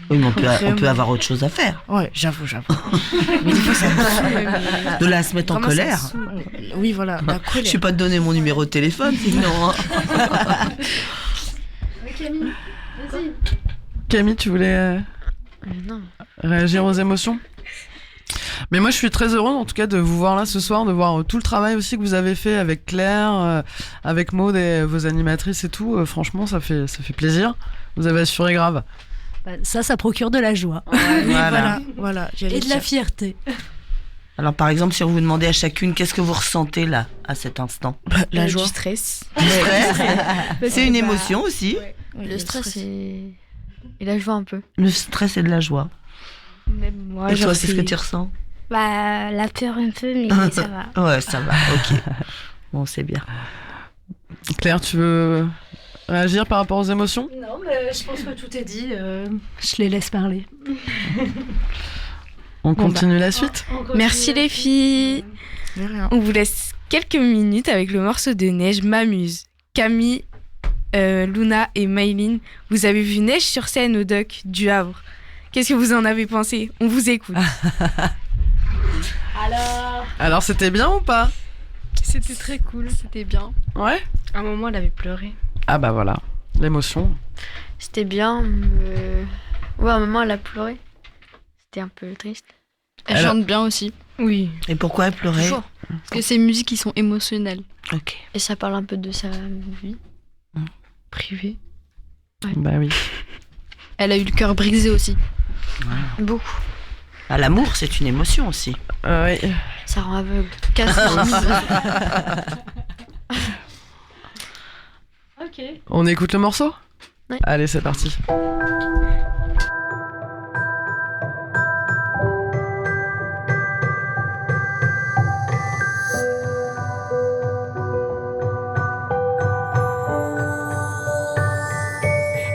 Oui, mais on peut avoir autre chose à faire. Ouais, j'avoue. Mais des fois, ça me saoule. De là à se mettre en Vraiment, ça me colère. saoule. Oui, voilà, la colère. Je vais pas te donner mon numéro de téléphone, sinon. Camille, vas-y. Camille, tu voulais Non. réagir aux émotions? Mais moi, je suis très heureuse, en tout cas, de vous voir là ce soir, de voir tout le travail aussi que vous avez fait avec Claire, avec Maud et vos animatrices et tout. Franchement, ça fait plaisir. Vous avez assuré grave. Bah, ça procure de la joie. Voilà. Et de la fierté. Alors, par exemple, si on vous demandait à chacune, qu'est-ce que vous ressentez là, à cet instant? La joie. Du stress. C'est une émotion aussi. Le stress et la joie un peu. Le stress et de la joie. Même moi, Et toi, c'est ce que tu ressens? Bah, la peur un peu, mais ça va. Ouais, ça va, ok. Bon, c'est bien. Claire, tu veux réagir par rapport aux émotions? Non, mais je pense que tout est dit. Je les laisse parler. On continue la suite? Merci les filles. De rien. On vous laisse quelques minutes avec le morceau de Neige m'amuse. Camille, Luna et Maïline, vous avez vu Neige sur scène au Doc du Havre. Qu'est-ce que vous en avez pensé? On vous écoute. Alors, c'était bien ou pas? C'était très cool, c'était bien. Ouais? À un moment, elle avait pleuré. Ah bah voilà, l'émotion. C'était bien, mais... Ouais, à un moment, elle a pleuré. C'était un peu triste. Elle chante bien aussi. Oui. Et pourquoi elle pleurait? Toujours. Parce que ces musiques qui sont émotionnelles. Ok. Et ça parle un peu de sa vie privée. Ouais. Bah oui. Elle a eu le cœur brisé aussi. Ouais. Beaucoup. Ah, l'amour, c'est une émotion aussi. Oui. Ça rend aveugle. Casse. Ok. On écoute le morceau? Ouais. Allez, c'est parti.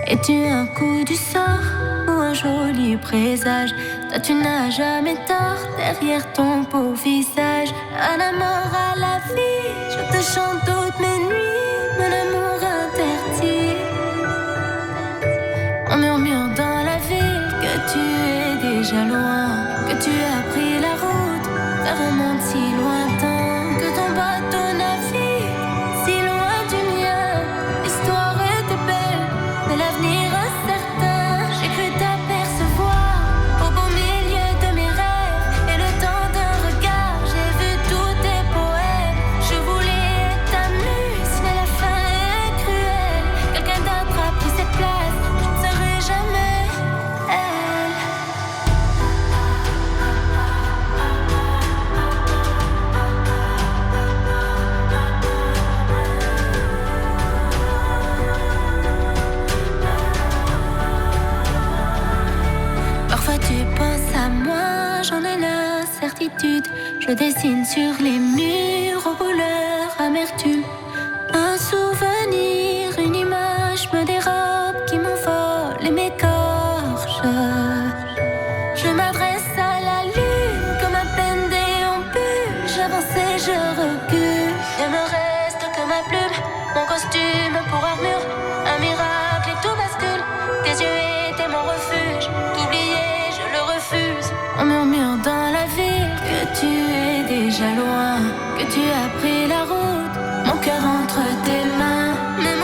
Es-tu un coup du sort ou un joli présage? Toi tu n'as jamais tort derrière ton beau visage. À la mort, à la vie, je te chante toutes mes nuits, mon amour interdit. On murmure dans la ville que tu es déjà loin, que tu as pris la route vers un monde si lointain, que ton bateau navigue si loin du mien. L'histoire était belle, mais l'avenir incertain. J'ai cru t'apercevoir au beau milieu de mes rêves, et le temps d'un regard, j'ai vu tous tes poèmes. Je voulais être ta muse, mais la fin est cruelle. Quelqu'un d'autre a pris cette place, je ne serai jamais elle. Parfois tu penses à moi, j'en ai la certitude. Je dessine sur les murs aux couleurs amertume. Un souvenir, une image me dérobe qui m'envole et m'écorche. Je m'adresse à la lune comme à peine déambule. J'avance et je recule. Il me reste que ma plume, mon costume pour armure. Un miracle et tout bascule. Tes yeux étaient mon refuge. T'oublier, je le refuse. On murmure dans la ville que tu es déjà loin, que tu as pris la route. Mon cœur entre tes mains, mes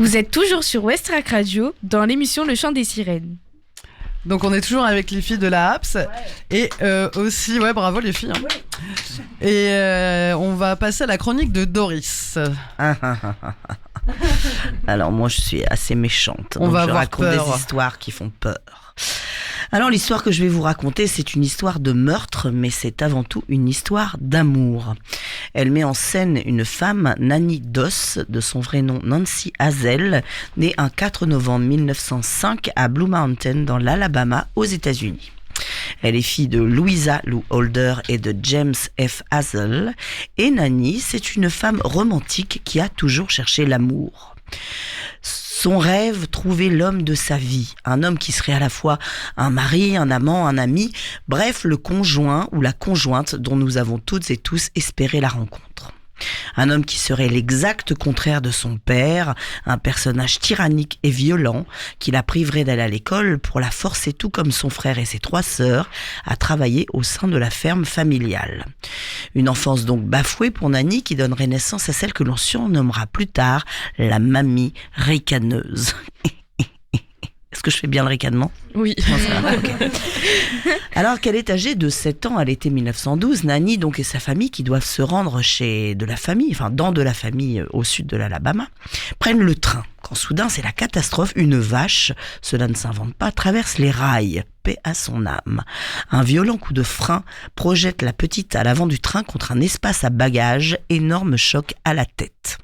Vous êtes toujours sur Westrack Radio dans l'émission Le Chant des Sirènes. Donc on est toujours avec les filles de la HAPS et aussi, bravo les filles. Et on va passer à la chronique de Doris. Alors moi je suis assez méchante, on va je raconte peur. Des histoires qui font peur. Alors l'histoire que je vais vous raconter, c'est une histoire de meurtre, mais c'est avant tout une histoire d'amour. Elle met en scène une femme, Nanny Doss, de son vrai nom Nancy Hazel, née un 4 novembre 1905 à Blue Mountain dans l'Alabama aux États-Unis. Elle est fille de Louisa Lou Holder et de James F. Hazel. Et Nanny, c'est une femme romantique qui a toujours cherché l'amour. Son rêve, trouver l'homme de sa vie, un homme qui serait à la fois un mari, un amant, un ami, bref, le conjoint ou la conjointe dont nous avons toutes et tous espéré la rencontre. Un homme qui serait l'exact contraire de son père, un personnage tyrannique et violent qui la priverait d'aller à l'école pour la forcer, tout comme son frère et ses 3 sœurs, à travailler au sein de la ferme familiale. Une enfance donc bafouée pour Nanny qui donnerait naissance à celle que l'on surnommera plus tard la mamie ricaneuse. Est-ce que je fais bien le ricanement ? Oui. Okay. Alors qu'elle est âgée de 7 ans à l'été 1912, Nanny donc et sa famille qui doivent se rendre dans de la famille au sud de l'Alabama, prennent le train. Quand soudain, c'est la catastrophe, une vache, cela ne s'invente pas, traverse les rails, paix à son âme. Un violent coup de frein projette la petite à l'avant du train contre un espace à bagages, énorme choc à la tête.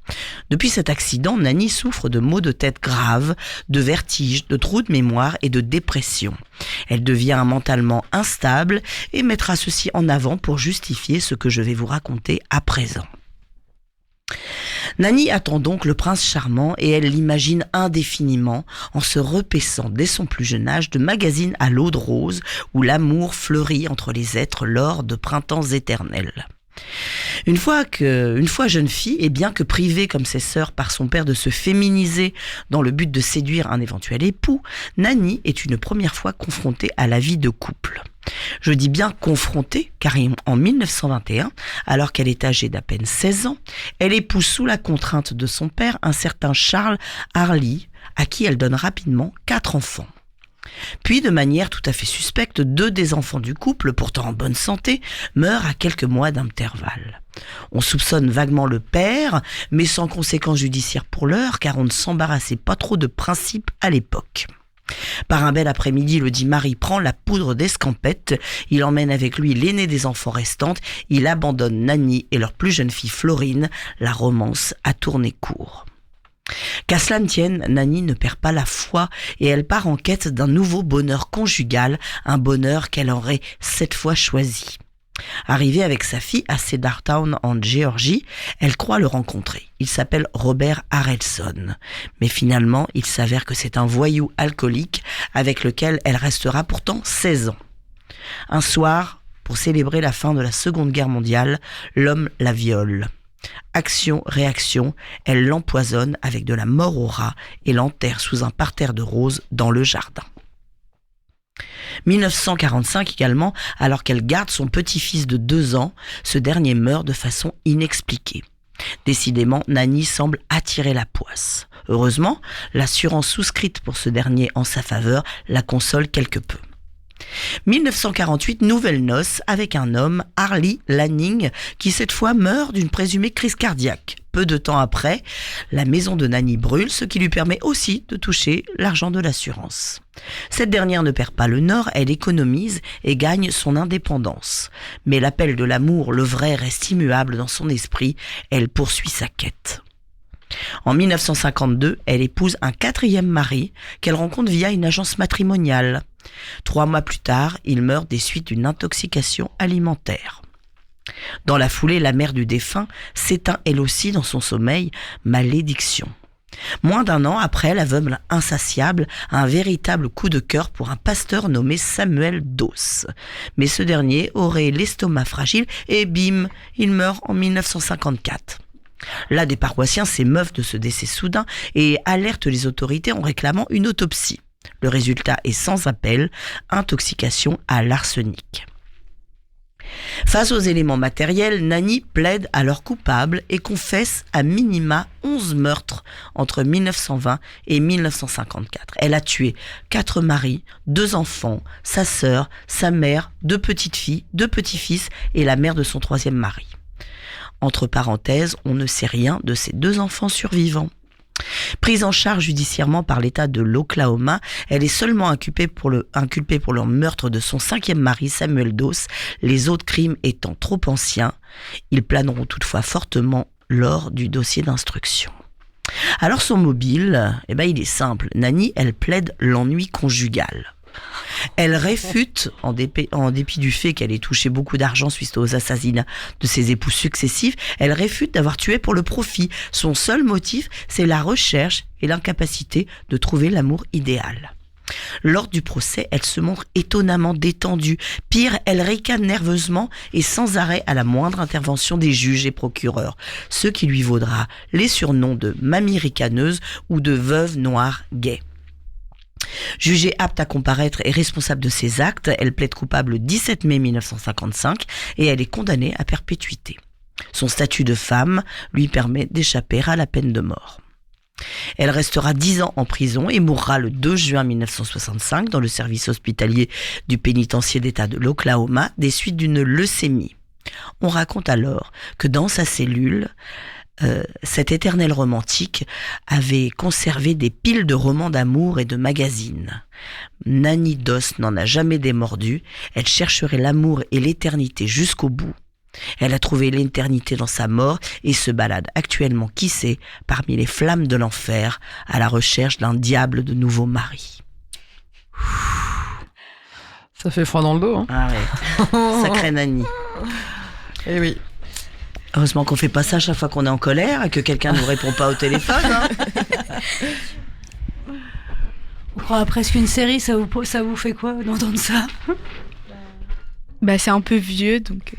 Depuis cet accident, Nanny souffre de maux de tête graves, de vertiges, de trous de mémoire et de dépression. Elle devient mentalement instable et mettra ceci en avant pour justifier ce que je vais vous raconter à présent. Nanny attend donc le prince charmant et elle l'imagine indéfiniment en se repaissant dès son plus jeune âge de magazines à l'eau de rose où l'amour fleurit entre les êtres lors de printemps éternels. Une fois jeune fille, et bien que privée comme ses sœurs par son père de se féminiser dans le but de séduire un éventuel époux, Nanny est une première fois confrontée à la vie de couple. Je dis bien confrontée, car en 1921, alors qu'elle est âgée d'à peine 16 ans, elle épouse sous la contrainte de son père un certain Charles Harley, à qui elle donne rapidement 4 enfants. Puis, de manière tout à fait suspecte, 2 des enfants du couple, pourtant en bonne santé, meurent à quelques mois d'intervalle. On soupçonne vaguement le père, mais sans conséquences judiciaires pour l'heure, car on ne s'embarrassait pas trop de principes à l'époque. Par un bel après-midi, le dit mari prend la poudre d'escampette, il emmène avec lui l'aîné des enfants restantes, il abandonne Nanny et leur plus jeune fille Florine, la romance a tourné court. Qu'à cela ne tienne, Nanny ne perd pas la foi et elle part en quête d'un nouveau bonheur conjugal, un bonheur qu'elle aurait cette fois choisi. Arrivée avec sa fille à Cedartown en Géorgie, elle croit le rencontrer. Il s'appelle Robert Harrelson. Mais finalement, il s'avère que c'est un voyou alcoolique avec lequel elle restera pourtant 16 ans. Un soir, pour célébrer la fin de la Seconde Guerre mondiale, l'homme la viole. Action-réaction, elle l'empoisonne avec de la mort au rat et l'enterre sous un parterre de roses dans le jardin. 1945 également, alors qu'elle garde son petit-fils de 2 ans, ce dernier meurt de façon inexpliquée. Décidément, Nanny semble attirer la poisse. Heureusement, l'assurance souscrite pour ce dernier en sa faveur la console quelque peu. 1948, nouvelle noce avec un homme, Harley Lanning, qui cette fois meurt d'une présumée crise cardiaque. Peu de temps après, la maison de Nanny brûle, ce qui lui permet aussi de toucher l'argent de l'assurance. Cette dernière ne perd pas le nord, elle économise et gagne son indépendance. Mais l'appel de l'amour, le vrai, reste immuable dans son esprit, elle poursuit sa quête. En 1952, elle épouse un 4e mari qu'elle rencontre via une agence matrimoniale. 3 mois plus tard, il meurt des suites d'une intoxication alimentaire. Dans la foulée, la mère du défunt s'éteint elle aussi dans son sommeil, malédiction. Moins d'1 an après, la veuve insatiable a un véritable coup de cœur pour un pasteur nommé Samuel Doss. Mais ce dernier aurait l'estomac fragile et bim, il meurt en 1954. Là, des paroissiens s'émeuvent de ce décès soudain et alertent les autorités en réclamant une autopsie. Le résultat est sans appel, intoxication à l'arsenic. Face aux éléments matériels, Nani plaide alors coupable et confesse à minima 11 meurtres entre 1920 et 1954. Elle a tué 4 maris, 2 enfants, sa sœur, sa mère, 2 petites filles, 2 petits-fils et la mère de son 3e mari. Entre parenthèses, on ne sait rien de ces 2 enfants survivants. Prise en charge judiciairement par l'État de l'Oklahoma, elle est seulement inculpée pour le meurtre de son 5e mari, Samuel Doss, les autres crimes étant trop anciens. Ils planeront toutefois fortement lors du dossier d'instruction. Alors son mobile, il est simple. Nani, elle plaide l'ennui conjugal. Elle réfute, en dépit du fait qu'elle ait touché beaucoup d'argent suite aux assassinats de ses époux successifs, elle réfute d'avoir tué pour le profit. Son seul motif, c'est la recherche et l'incapacité de trouver l'amour idéal. Lors du procès, elle se montre étonnamment détendue. Pire, elle ricane nerveusement et sans arrêt à la moindre intervention des juges et procureurs, ce qui lui vaudra les surnoms de mamie ricaneuse ou de veuve noire gay. Jugée apte à comparaître et responsable de ses actes, elle plaide coupable le 17 mai 1955 et elle est condamnée à perpétuité. Son statut de femme lui permet d'échapper à la peine de mort. Elle restera 10 ans en prison et mourra le 2 juin 1965 dans le service hospitalier du pénitencier d'État de l'Oklahoma des suites d'une leucémie. On raconte alors que dans sa cellule, cet éternel romantique avait conservé des piles de romans d'amour et de magazines. Nani Doss n'en a jamais démordu, elle chercherait l'amour et l'éternité jusqu'au bout. Elle a trouvé l'éternité dans sa mort et se balade actuellement, qui sait, parmi les flammes de l'enfer, à la recherche d'un diable de nouveau mari. Ça fait froid dans le dos, hein. Ah ouais, sacrée Nani. Eh oui. Heureusement qu'on fait pas ça chaque fois qu'on est en colère et que quelqu'un ne nous répond pas au téléphone. Hein. On croit presque une série, ça vous fait quoi d'entendre ça? C'est un peu vieux, donc...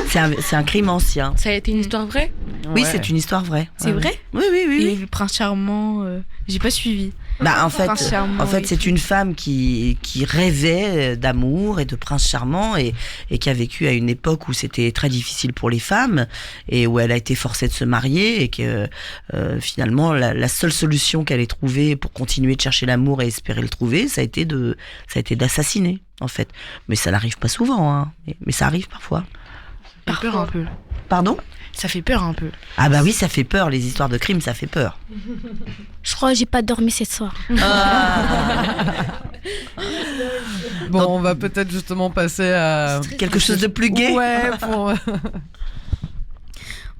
C'est un crime ancien. Ça a été une histoire vraie? Oui, c'est une histoire vraie. C'est vrai? Oui. Et le prince charmant, j'ai pas suivi. En fait, c'est une femme qui rêvait d'amour et de prince charmant et qui a vécu à une époque où c'était très difficile pour les femmes et où elle a été forcée de se marier et que finalement la seule solution qu'elle ait trouvée pour continuer de chercher l'amour et espérer le trouver, ça a été d'assassiner en fait. Mais ça n'arrive pas souvent, hein. Mais ça arrive parfois. Ça fait peur un peu. Pardon ? Ça fait peur un peu. Ah bah oui, ça fait peur, les histoires de crimes, ça fait peur. Je crois que j'ai pas dormi cette soir. Bon, on va peut-être justement passer à... quelque chose de plus gai. Ouais,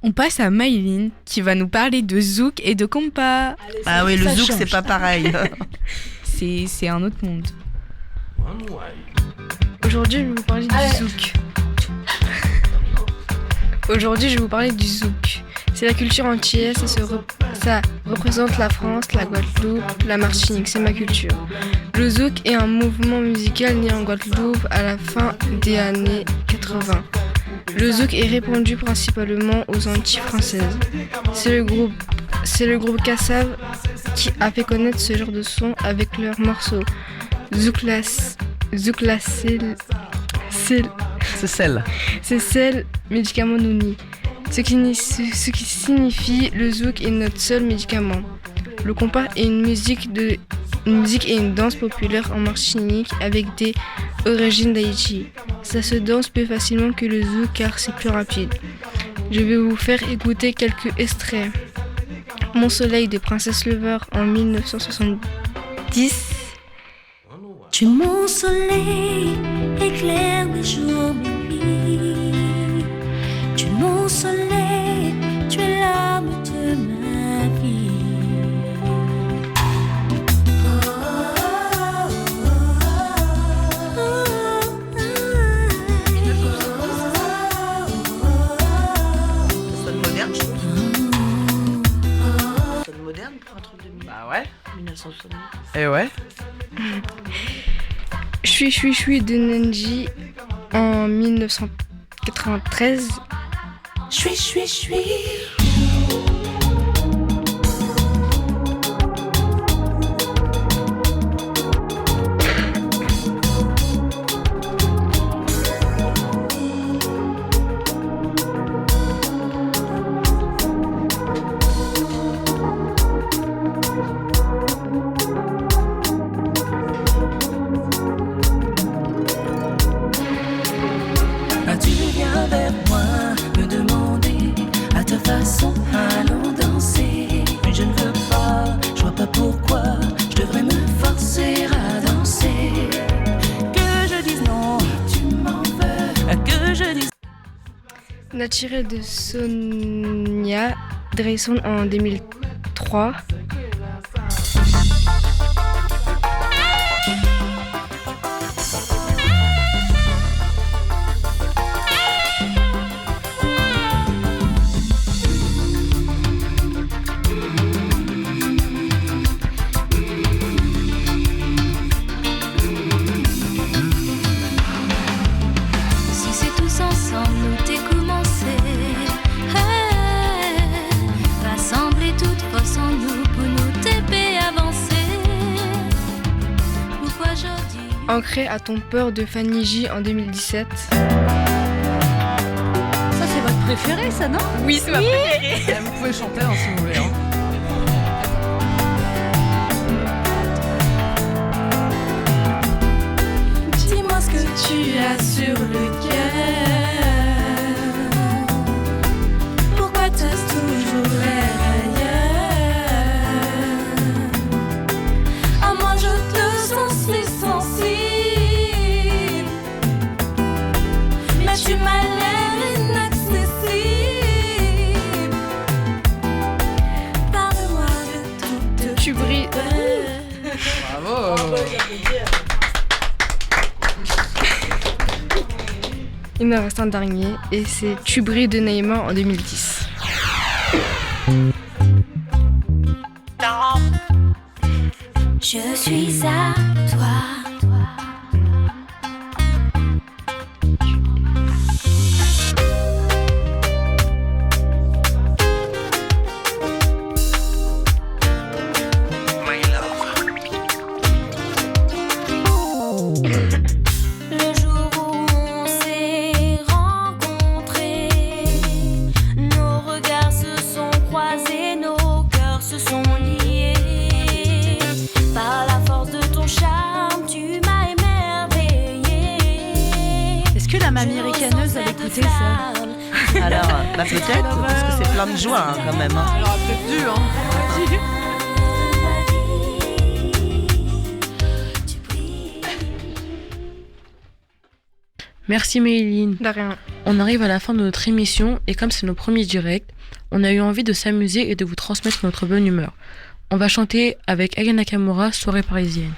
On passe à Maïline qui va nous parler de zouk et de compas. Ah oui, le zouk, c'est pas pareil. C'est un autre monde. Aujourd'hui, je vais vous parler du zouk. Aujourd'hui, je vais vous parler du zouk. C'est la culture antillaise, ça représente la France, la Guadeloupe, la Martinique, c'est ma culture. Le zouk est un mouvement musical né en Guadeloupe à la fin des années 80. Le zouk est répandu principalement aux Antilles françaises. C'est le groupe Kassav qui a fait connaître ce genre de son avec leur morceau C'est sel, médicament nouni. Ce qui signifie le zouk est notre seul médicament. Le compas est une musique et une danse populaire en Martinique avec des origines d'Haïti. Ça se danse plus facilement que le zouk car c'est plus rapide. Je vais vous faire écouter quelques extraits. Mon soleil de Princesse Lover en 1970. Tu es mon soleil, éclaire mes jours, mes nuits. Tu es mon soleil, tu es l'âme de ma vie. Ça sonne moderne, je trouve. Ça sonne moderne pour un truc de 1970. Et ouais. Chui de Nenji en 1993. Chui. Natiré de Sonia Dreyson en 2003. Ancré à ton peur de Fanny J en 2017. Ça, c'est votre préféré, ça, non? Oui, c'est ma préférée. Vous pouvez chanter hein, si vous voulez. Hein. Dis-moi ce que tu as sur le cœur. Pourquoi t'as toujours l'air ailleurs? À moi je te sens si sensible, mais tu m'as l'air inaccessible. Parle-moi de tout. Tu brilles. Bravo. Il me reste un dernier et c'est Tu brilles de Naïma en 2010. Je suis à toi. Le jour où on s'est rencontrés, nos regards se sont croisés, nos cœurs se sont liés. Par la force de ton charme, tu m'as émerveillée. Est-ce que la mamie ricaneuse a écouté ça? Alors, bah peut-être, parce que c'est plein de joie hein, quand même. Hein. Elle aura peut-être dû, hein. Merci Maëline. De rien. On arrive à la fin de notre émission et comme c'est nos premiers directs, on a eu envie de s'amuser et de vous transmettre notre bonne humeur. On va chanter avec Aya Nakamura, Soirée parisienne.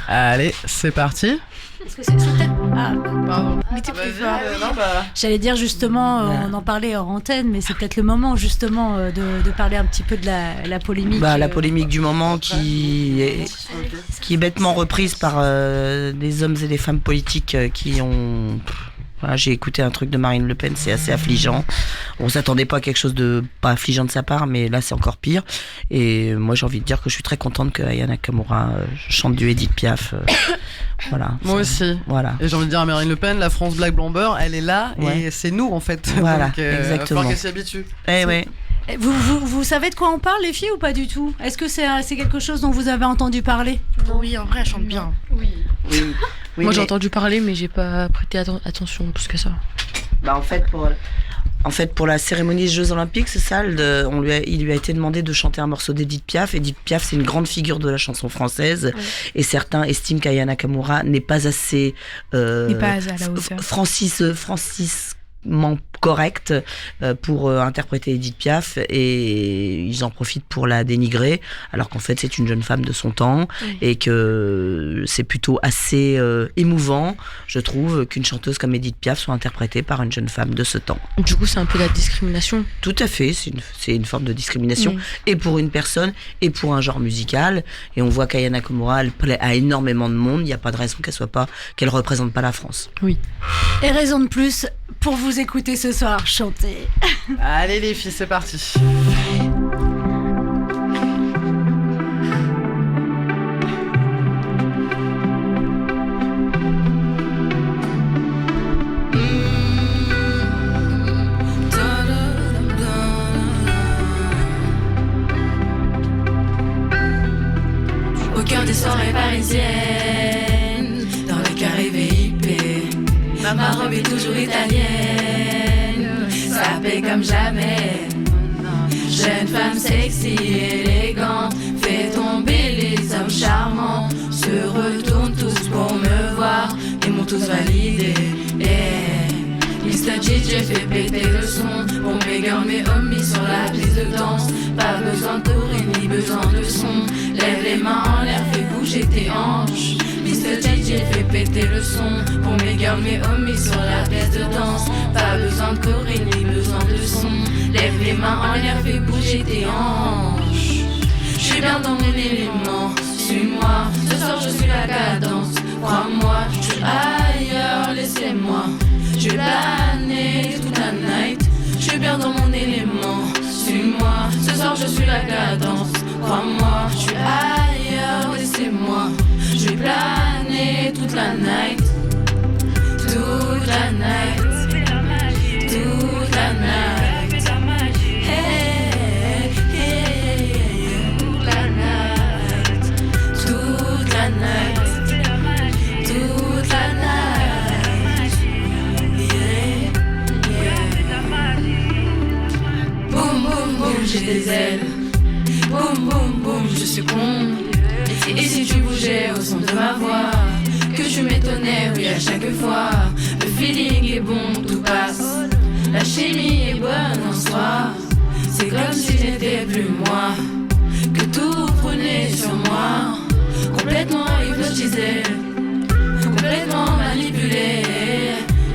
Allez, c'est parti. Est-ce que c'est peut-être... Ah, pardon. Mais t'es plus fort. Bah... J'allais dire justement, on en parlait hors antenne, mais c'est peut-être le moment justement de parler un petit peu de la polémique. Bah, la polémique du moment qui est bêtement reprise par des hommes et des femmes politiques qui ont... Voilà, j'ai écouté un truc de Marine Le Pen, c'est assez affligeant. On s'attendait pas à quelque chose de pas affligeant de sa part, mais là c'est encore pire. Et moi j'ai envie de dire que je suis très contente que Aya Nakamura chante du Edith Piaf. Voilà. Moi aussi. Voilà. Et j'ai envie de dire à Marine Le Pen, la France Black Blamber, elle est là et c'est nous en fait. Voilà, donc, exactement. Il va falloir qu'elle s'y habitue. Eh ouais. Vous savez de quoi on parle les filles ou pas du tout? Est-ce que c'est quelque chose dont vous avez entendu parler? Oui, en vrai elle chante bien. Oui. Moi j'ai entendu parler mais j'ai pas prêté attention plus que ça. Bah en fait pour la cérémonie des Jeux Olympiques, c'est ça, il lui a été demandé de chanter un morceau d'Edith Piaf. Edith Piaf c'est une grande figure de la chanson française et certains estiment qu'Aya Nakamura n'est pas assez n'est pas à la hauteur. Francisement correcte pour interpréter Edith Piaf et ils en profitent pour la dénigrer alors qu'en fait c'est une jeune femme de son temps et que c'est plutôt assez émouvant je trouve qu'une chanteuse comme Edith Piaf soit interprétée par une jeune femme de ce temps. Du coup c'est un peu la discrimination. Tout à fait, c'est une forme de discrimination et pour une personne et pour un genre musical et on voit qu'Aya Nakamura elle plaît à énormément de monde, il n'y a pas de raison qu'elle représente pas la France. Oui. Et raison de plus pour vous écouter ce soir chanter. Allez les filles, c'est parti. Au cœur des soirées parisiennes, dans le carré VIP, ma robe est toujours italienne, sapée comme jamais. Jeune femme sexy, élégante, fait tomber les hommes charmants. Se retournent tous pour me voir et m'ont tous validé. Mr. DJ fait péter le son pour mes girls, mes homies sur la piste de danse. Pas besoin de tourer ni besoin de son. Lève les mains en l'air, fais bouger tes hanches. Mr. DJ fait péter le son pour mes girls, mes homies sur la piste de danse. Pas besoin de tourer ni besoin de son. Lève les mains en l'air, fais bouger tes hanches. J'suis bien dans mon élément, suis-moi. Ce soir je suis la cadence, crois-moi. J'suis ailleurs, laissez-moi. Je vais planer toute la night. Je suis bien dans mon élément, suis-moi. Ce soir je suis la cadence, crois-moi. Je suis ailleurs, laissez-moi. Je vais planer toute la night. Toute la night. Toute la night. Hey, hey, hey. Toute la night. Toute la night. Toute la night. Boum boum boum, j'ai des ailes. Boum boum boum, je succombe. Et si tu bougeais au son de ma voix, que je m'étonnais, oui à chaque fois. Le feeling est bon, tout passe. La chimie est bonne en soi. C'est comme si j'étais plus moi, que tout prenait sur moi. Complètement hypnotisé, complètement manipulé.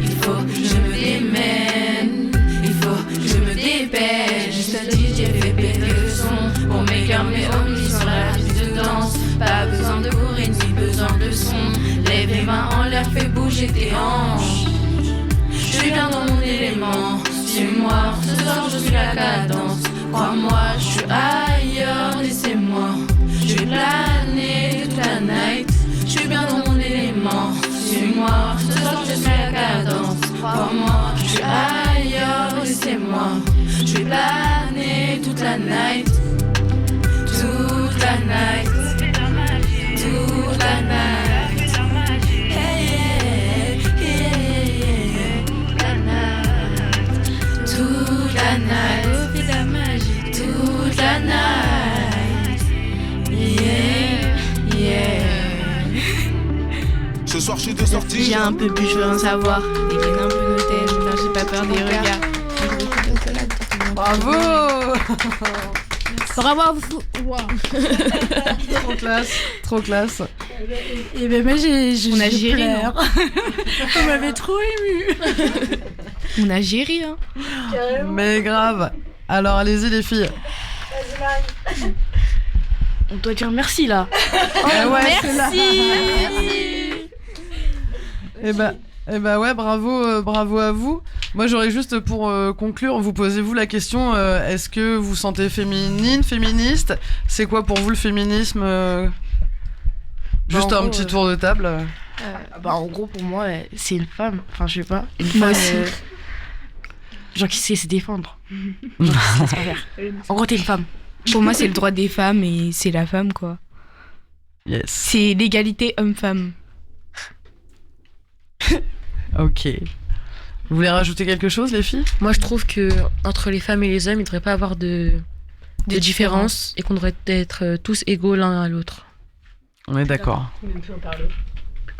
Il faut que je me démène, il faut que je me dépêche. Juste un DJ fait péter le son pour mes girls, mes homies sur la piste de danse. Pas besoin de courir ni besoin de son. Lève les mains en l'air, fais bouger tes hanches. Je suis bien dans mon élément, suis-moi. Ce soir je suis la cadence, crois-moi. Je suis ailleurs, laissez-moi. Je vais planer toute la night. Je suis bien dans mon élément, suis-moi. Ce soir je suis la cadence, crois-moi. Je suis ailleurs, laissez-moi. Je vais planer toute la night. Toute la night. Toute la night. Hey, hey, hey. Toute la night. Toute la night. Toute la night. Yeah, yeah. Ce soir je suis de sortie. J'ai un peu bu, je veux en savoir. Les gaines un peu notaient, non, j'ai pas peur des regards. Bravo. Bravo à vous. Wow. Trop classe, trop classe. Et ben moi j'ai On a géré, pleure. Vous m'avez trop ému. On a géré, hein. Mais grave. Alors allez-y les filles. On doit dire merci là. Merci. Eh ben ouais, bravo à vous. Moi j'aurais juste pour conclure, vous posez-vous la question, est-ce que vous sentez féminine, féministe? C'est quoi pour vous le féminisme Juste en un gros, petit tour de table. En gros, pour moi, c'est une femme. Enfin, je sais pas. Une femme. Genre qui sait se défendre. Genre qui se laisse pas faire. En gros, t'es une femme. Pour moi, c'est le droit des femmes et c'est la femme, quoi. Yes. C'est l'égalité homme-femme. Ok. Vous voulez rajouter quelque chose, les filles? Moi, je trouve que entre les femmes et les hommes, il ne devrait pas avoir de différence et qu'on devrait être tous égaux l'un à l'autre. On est d'accord.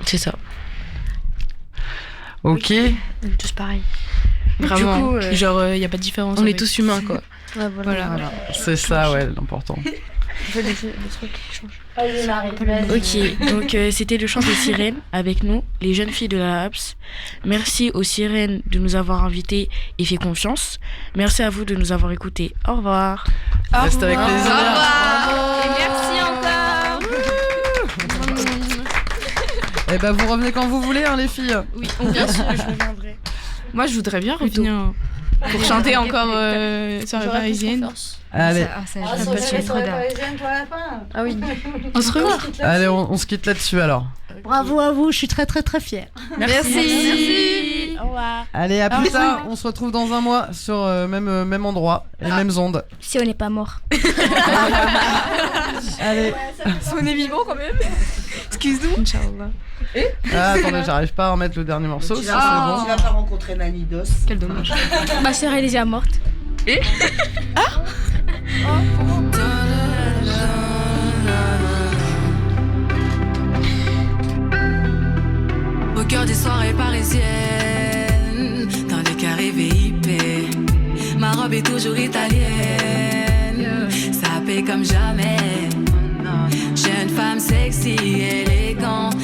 C'est ça. Ok. On est tous pareils. Vraiment. Du coup, genre, il n'y a pas de différence. On est tous humains, quoi. Ouais, voilà. C'est ça, ouais, l'important. On fait des trucs qui changent. Ok, donc c'était le chant des sirènes avec nous, les jeunes filles de la HAPS. Merci aux sirènes de nous avoir invités et fait confiance. Merci à vous de nous avoir écoutés. Au revoir. Reste avec plaisir. Au revoir. Et merci encore. Eh ben vous revenez quand vous voulez, hein, les filles. Oui, bien sûr, je reviendrai. Moi, je voudrais bien revenir pour chanter encore Soirée parisienne. Allez. Ah oui. On se revoit. Allez, on se quitte là-dessus alors. Bravo à vous, je suis très très très fière. Merci. Au revoir. Allez, à plus tard. On se retrouve dans un mois sur même endroit et mêmes ondes. Si on n'est pas mort. Allez. On est vivant quand même. Excuse-nous. Inch'Allah. Ah, attendez, j'arrive pas à remettre le dernier morceau. Tu vas pas rencontrer Nani Dos. Quel dommage. Ma sœur elle est déjà morte. Et Au cœur des soirées parisiennes, dans les les VIP. Ma robe est toujours italienne, ça paie comme jamais. Jeune femme sexy, élégante,